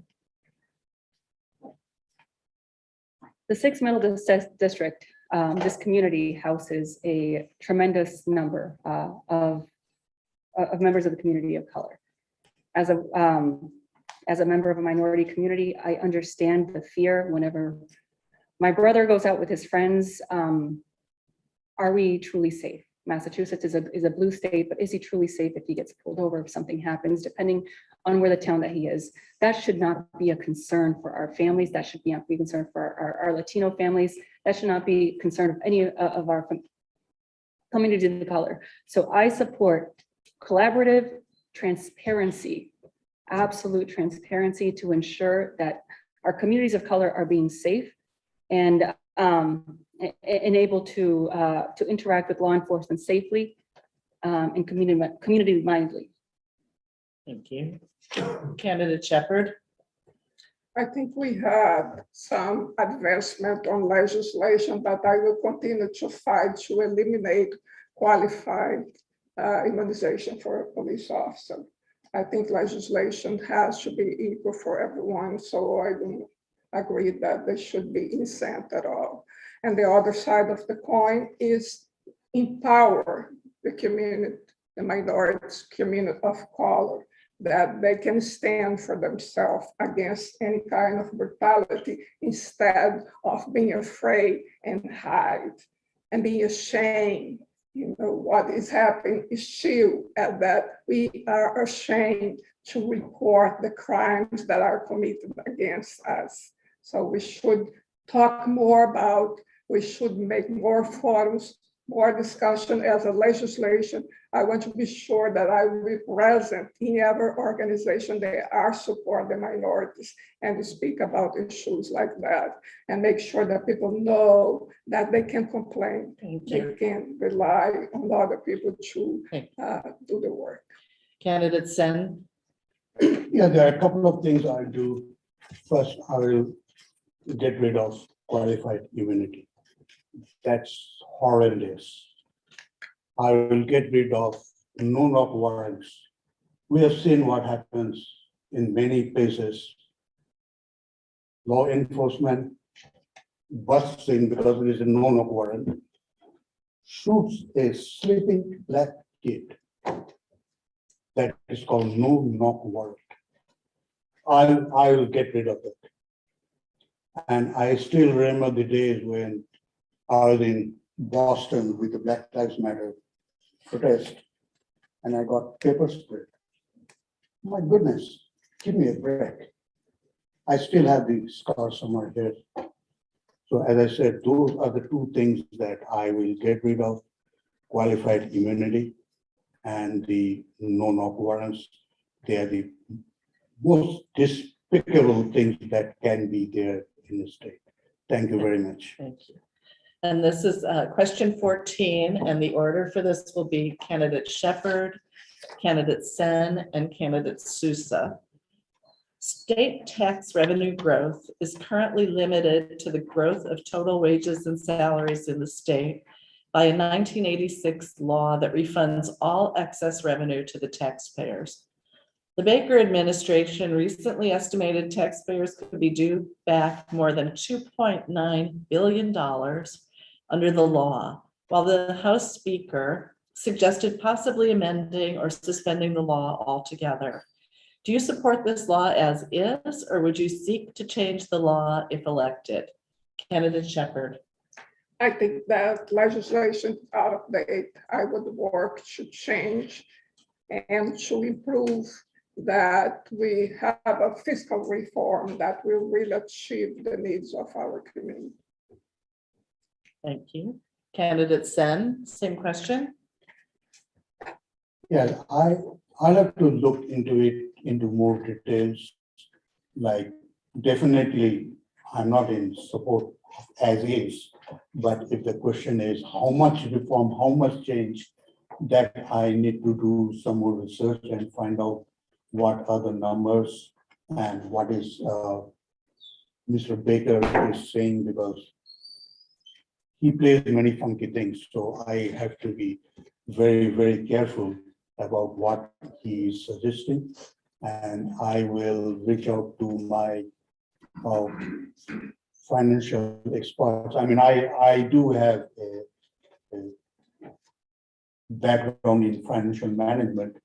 Speaker 6: The 6th Middlesex District, this community houses a tremendous number of members of the community of color. As a member of a minority community, I understand the fear whenever my brother goes out with his friends. Are we truly safe? Massachusetts is a blue state, but is he truly safe if he gets pulled over, if something happens, depending on where the town that he is? That should not be a concern for our families. That should be a concern for our Latino families. That should not be a concern of any of our community of color. So I support collaborative transparency, absolute transparency, to ensure that our communities of color are being safe and able to interact with law enforcement safely and community mindedly.
Speaker 3: Thank you. Candidate Shepherd.
Speaker 5: I think we had some advancement on legislation, but I will continue to fight to eliminate qualified immunization for a police officer. I think legislation has to be equal for everyone, so I don't agree that there should be incent at all. And the other side of the coin is empower the community, the minorities, community of color, that they can stand for themselves against any kind of brutality instead of being afraid and hide and being ashamed. You know, what is happening is still at that we are ashamed to report the crimes that are committed against us. So we should talk more about, we should make more forums, more discussion as a legislation. I want to be sure that I will be present in every organization that are support the minorities and to speak about issues like that and make sure that people know that they can complain. They can rely on other people to do the work.
Speaker 3: Candidate Sen.
Speaker 4: Yeah, there are a couple of things I'll do. First, I will get rid of qualified immunity. That's horrendous. I will get rid of no-knock warrants. We have seen what happens in many places. Law enforcement busts in because there is a no-knock warrant, shoots a sleeping black kid. That is called no-knock warrant. I will get rid of it. And I still remember the days when I was in Boston with the Black Lives Matter protest, and I got pepper sprayed. My goodness, give me a break. I still have the scar somewhere here. So as I said, those are the two things that I will get rid of: qualified immunity and the no-knock warrants. They are the most despicable things that can be there in the state. Thank you very much.
Speaker 3: Thank you. And this is question 14, and the order for this will be candidate Shepherd, candidate Sen, and candidate Sousa. State tax revenue growth is currently limited to the growth of total wages and salaries in the state by a 1986 law that refunds all excess revenue to the taxpayers. The Baker administration recently estimated taxpayers could be due back more than $2.9 billion under the law, while the House Speaker suggested possibly amending or suspending the law altogether. Do you support this law as is, or would you seek to change the law if elected? Candidate Shepherd.
Speaker 5: I think that legislation is out of date. I would work to change and to improve that we have a fiscal reform that will really achieve the needs of our community.
Speaker 3: Thank you. Candidate Sen, same question.
Speaker 4: Yeah, I'll have to look into it into more details. Like, definitely, I'm not in support of as is, but if the question is how much reform, how much change, that I need to do some more research and find out what are the numbers and what is Mr. Baker is saying, because he plays many funky things. So I have to be very, very careful about what he is suggesting. And I will reach out to my financial experts. I mean, I do have a background in financial management,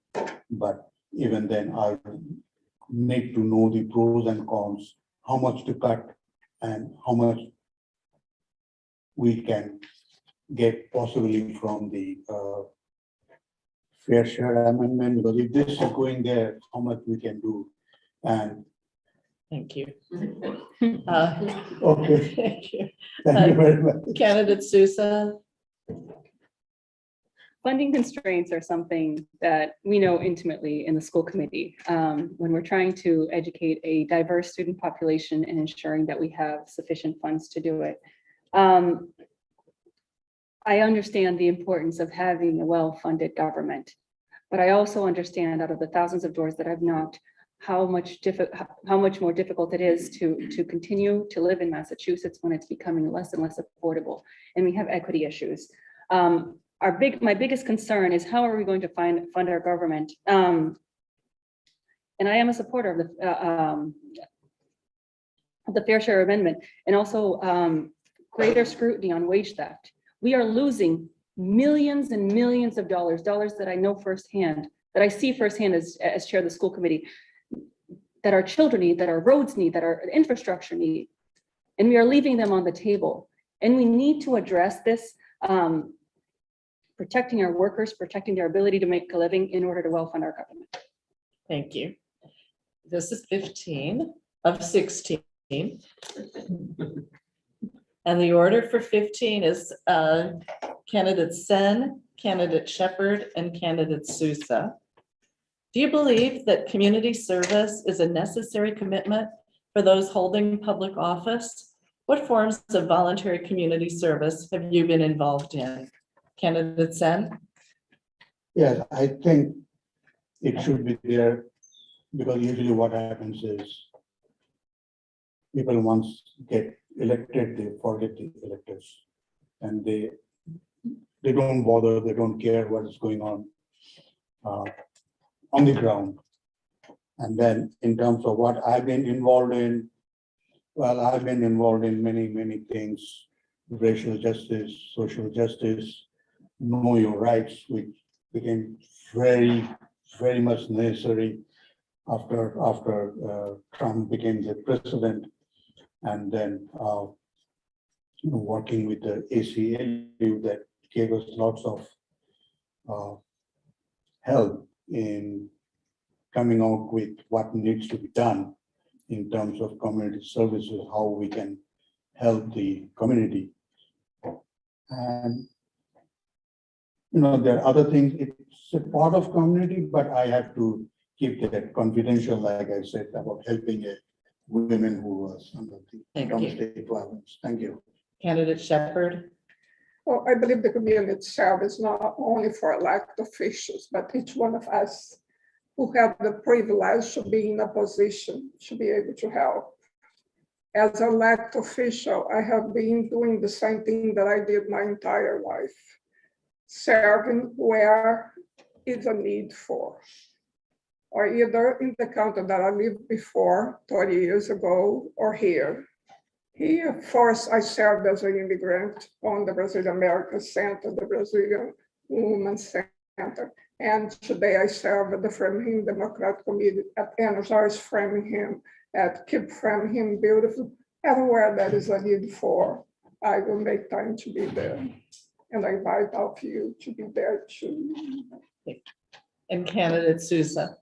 Speaker 4: but even then I need to know the pros and cons, how much to cut and how much we can get possibly from the fair share amendment, because if this is going there, how much we can do. And
Speaker 3: Thank you.
Speaker 4: okay,
Speaker 3: Thank you.
Speaker 4: thank you very much.
Speaker 3: Candidate Sousa.
Speaker 6: Funding constraints are something that we know intimately in the school committee when we're trying to educate a diverse student population and ensuring that we have sufficient funds to do it. I understand the importance of having a well-funded government, but I also understand, out of the thousands of doors that I've knocked, how much more difficult it is to continue to live in Massachusetts when it's becoming less and less affordable, and we have equity issues. My biggest concern is how are we going to fund our government? And I am a supporter of the Fair Share Amendment, and also greater scrutiny on wage theft. We are losing millions and millions of dollars that I know firsthand, that I see firsthand as chair of the school committee, that our children need, that our roads need, that our infrastructure need, and we are leaving them on the table. And we need to address this, protecting our workers, protecting their ability to make a living in order to well-fund our government.
Speaker 3: Thank you. This is 15 of 16. And the order for 15 is candidate Sen, candidate Shepherd, and candidate Sousa. Do you believe that community service is a necessary commitment for those holding public office? What forms of voluntary community service have you been involved in? Candidate Sen?
Speaker 4: Yes, I think it should be there, because usually what happens is people once get elected, they forget the electors, and they don't bother, they don't care what is going on the ground. And then in terms of what I've been involved in, well, I've been involved in many, many things: racial justice, social justice, know your rights, which became very, very much necessary after Trump became the president, and then working with the ACLU that gave us lots of help in coming out with what needs to be done in terms of community services, how we can help the community. And there are other things, it's a part of community, but I have to keep that confidential, like I said, about helping a women who was under the
Speaker 3: Thank you.
Speaker 4: domestic violence. Thank you.
Speaker 3: Candidate Shepherd.
Speaker 5: Well, I believe the community itself is not only for elected officials, but each one of us who have the privilege of being in a position to be able to help. As an elected official, I have been doing the same thing that I did my entire life, serving where is a need for, or either in the county that I lived before 30 years ago or here. Here, first, I served as an immigrant on the Brazilian American Center, the Brazilian Women's Center. And today I serve at the Framingham Democratic Committee at Energize Framingham, at Keep Framingham Beautiful. Everywhere there is a need for, I will make time to be there. And I invite all of you to be there too.
Speaker 3: And candidate Souza.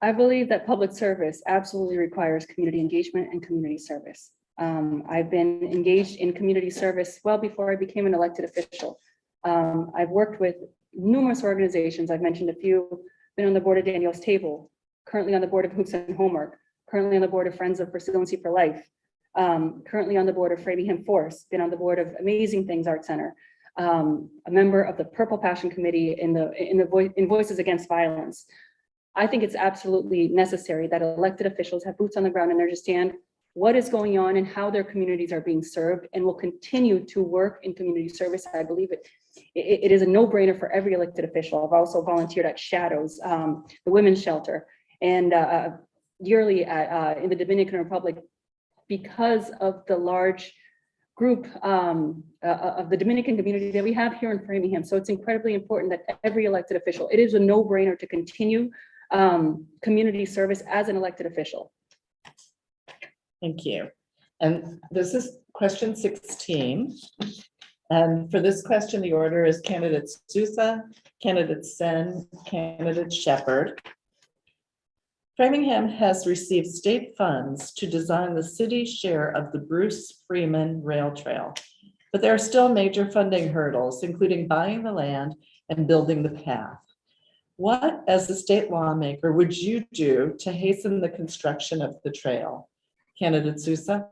Speaker 6: I believe that public service absolutely requires community engagement and community service. I've been engaged in community service well before I became an elected official. I've worked with numerous organizations. I've mentioned a few, been on the board of Daniel's Table, currently on the board of Hoops and Homework, currently on the board of Friends of Resiliency for Life, currently on the board of Framingham Force, been on the board of Amazing Things Art Center, a member of the Purple Passion Committee in Voices Against Violence. I think it's absolutely necessary that elected officials have boots on the ground and understand what is going on and how their communities are being served, and will continue to work in community service. I believe it is a no-brainer for every elected official. I've also volunteered at Shadows, the women's shelter, and yearly in the Dominican Republic, because of the large group of the Dominican community that we have here in Framingham. So it's incredibly important that every elected official, it is a no-brainer to continue community service as an elected official.
Speaker 3: Thank you. And this is question 16. And for this question, the order is candidate Souza, candidate Sen, candidate Shepherd. Framingham has received state funds to design the city's share of the Bruce Freeman Rail Trail, but there are still major funding hurdles, including buying the land and building the path. What, as a state lawmaker, would you do to hasten the construction of the trail? Candidate Souza.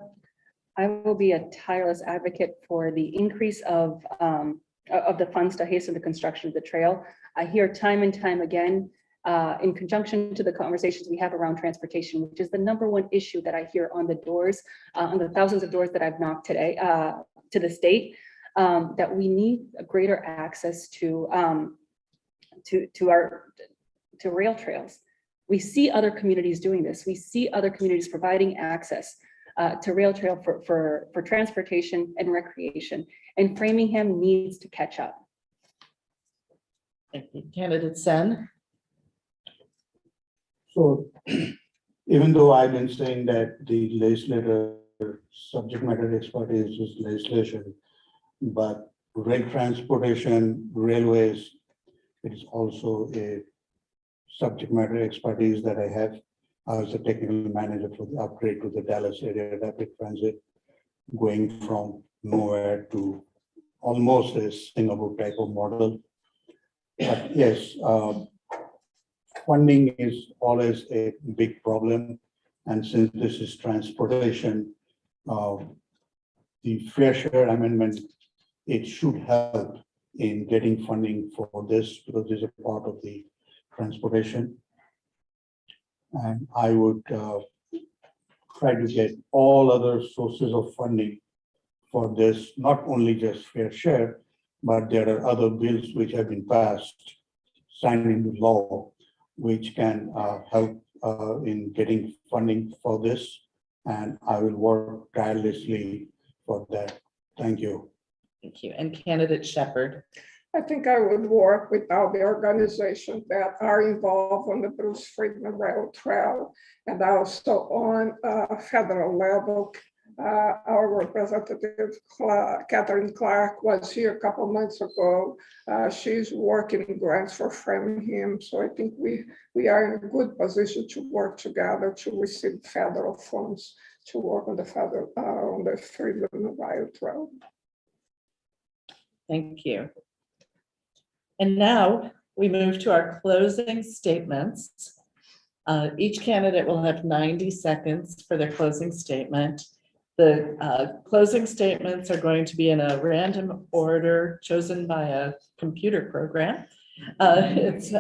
Speaker 6: I will be a tireless advocate for the increase of the funds to hasten the construction of the trail. I hear time and time again, in conjunction to the conversations we have around transportation, which is the #1 issue that I hear on the doors, on the thousands of doors that I've knocked today to the state, that we need a greater access to rail trails. We see other communities doing this. We see other communities providing access to rail trail for transportation and recreation, and Framingham needs to catch up.
Speaker 3: Thank you. Candidate Sen.
Speaker 4: So even though I've been saying that the legislator subject matter expertise is legislation, but rail transportation, railways, it is also a subject matter expertise that I have. I was a technical manager for the upgrade to the Dallas area rapid transit, going from nowhere to almost a Singapore type of model. But yes, funding is always a big problem. And since this is transportation, the fair share amendment, it should help in getting funding for this, because this is a part of the transportation. And I would try to get all other sources of funding for this, not only just fair share, but there are other bills which have been passed, signed into law, which can help in getting funding for this. And I will work tirelessly for that. Thank you.
Speaker 3: Thank you. And candidate Shepherd.
Speaker 5: I think I would work with all the organizations that are involved on the Bruce Friedman Rail Trail and also on federal level. Our representative, Catherine Clark, was here a couple months ago. She's working in grants for Framingham. So I think we are in a good position to work together to receive federal funds to work on the Friedman Rail Trail.
Speaker 3: Thank you. And now we move to our closing statements. Each candidate will have 90 seconds for their closing statement. The closing statements are going to be in a random order chosen by a computer program. It's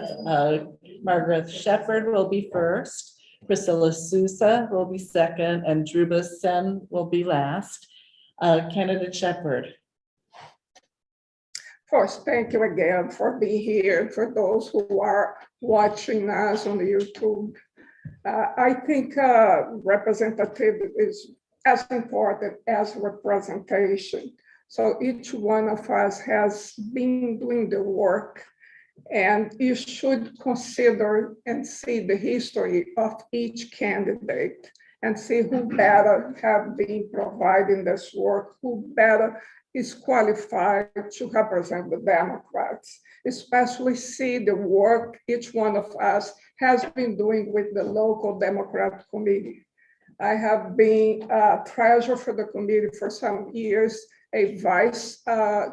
Speaker 3: Margaret Shepherd will be first, Priscilla Sousa will be second, and Druba Sen will be last. Candidate Shepherd.
Speaker 5: First, thank you again for being here. For those who are watching us on the YouTube, I think representative is as important as representation. So each one of us has been doing the work, and you should consider and see the history of each candidate and see who better have been providing this work, who better is qualified to represent the Democrats, especially see the work each one of us has been doing with the local Democrat committee. I have been treasurer for the committee for some years, a vice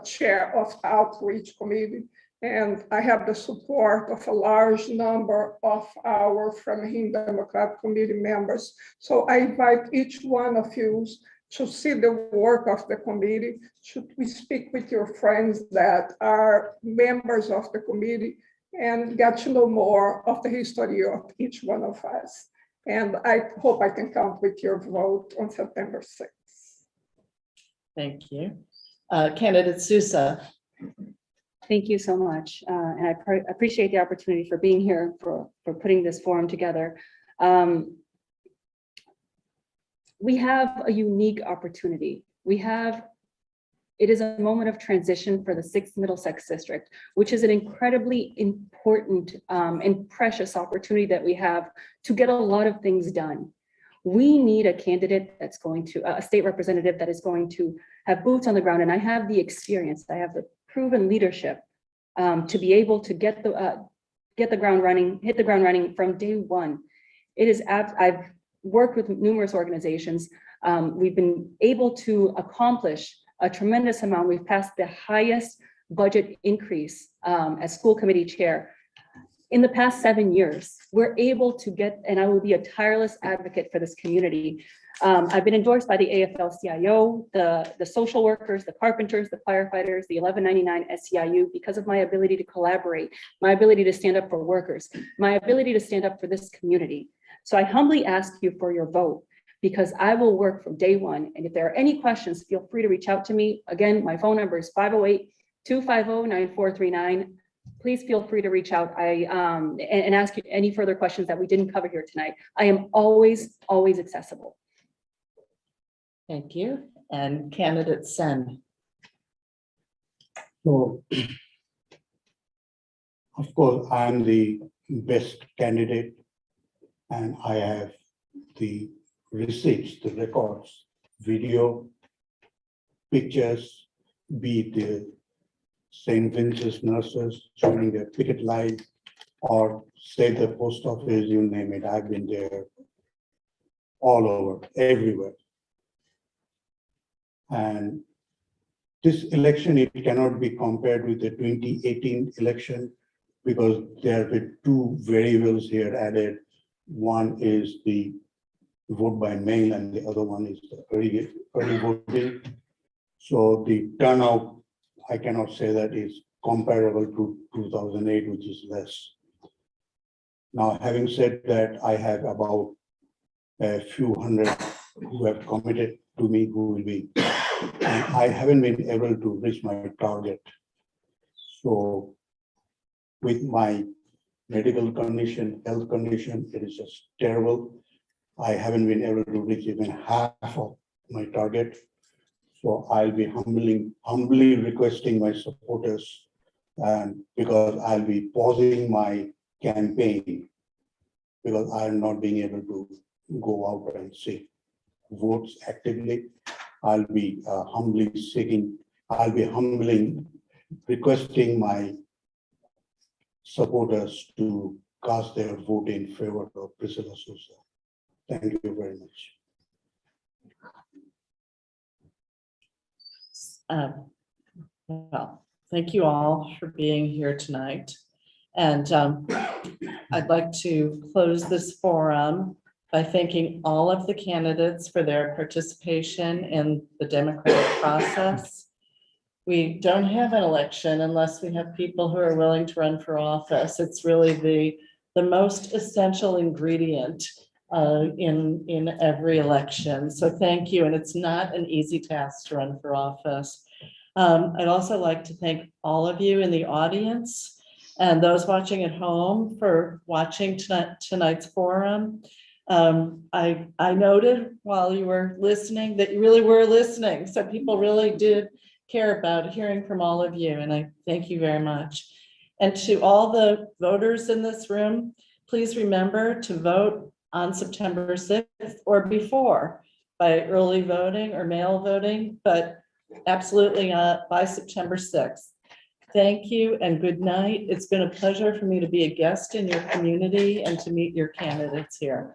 Speaker 5: chair of outreach committee, and I have the support of a large number of our Framingham Democrat committee members. So I invite each one of you to see the work of the committee. Should we speak with your friends that are members of the committee and get to know more of the history of each one of us. And I hope I can count with your vote on September 6th.
Speaker 3: Thank you. Candidate Sousa.
Speaker 6: Thank you so much. And I appreciate the opportunity for being here, for putting this forum together. We have a unique opportunity. It is a moment of transition for the 6th Middlesex District, which is an incredibly important and precious opportunity that we have to get a lot of things done. We need a candidate that's going to, a state representative that is going to have boots on the ground. And I have the experience, I have the proven leadership to be able to hit the ground running from day one. I've worked with numerous organizations. We've been able to accomplish a tremendous amount. We've passed the highest budget increase as school committee chair in the past 7 years. We're able to get, and I will be a tireless advocate for this community. I've been endorsed by the AFL-CIO, the social workers, the carpenters, the firefighters, the 1199 SEIU, because of my ability to collaborate, my ability to stand up for workers, my ability to stand up for this community. So I humbly ask you for your vote, because I will work from day one. And if there are any questions, feel free to reach out to me. Again, my phone number is 508-250-9439. Please feel free to reach out and ask you any further questions that we didn't cover here tonight. I am always accessible.
Speaker 3: Thank you. And candidate Sen.
Speaker 4: So, of course, I'm the best candidate, and I have the receipts, the records, video, pictures, be it the St. Vincent's nurses joining their picket line, or say the post office, you name it. I've been there all over, everywhere. And this election, it cannot be compared with the 2018 election, because there were two variables here added. One is the vote by mail, and the other one is the early voting. So the turnout, I cannot say that is comparable to 2008, which is less. Now, having said that, I have about a few hundred who have committed to me, who will be, and I haven't been able to reach my target. So with my medical condition, health condition, it is just terrible. I haven't been able to reach even half of my target. So I'll be humbly requesting my supporters And because I'll be pausing my campaign because I'm not being able to go out and seek votes actively. I'll be requesting my supporters to cast their vote in favor of Priscilla Souza. Thank you very much.
Speaker 3: Well, thank you all for being here tonight. And I'd like to close this forum by thanking all of the candidates for their participation in the democratic process. We don't have an election unless we have people who are willing to run for office. It's really the most essential ingredient in every election. So thank you. And it's not an easy task to run for office. I'd also like to thank all of you in the audience and those watching at home for watching tonight's forum. I noted while you were listening that you really were listening. So people really did care about hearing from all of you. And I thank you very much. And to all the voters in this room, please remember to vote on September 6th or before by early voting or mail voting, but absolutely by September 6th. Thank you and good night. It's been a pleasure for me to be a guest in your community and to meet your candidates here.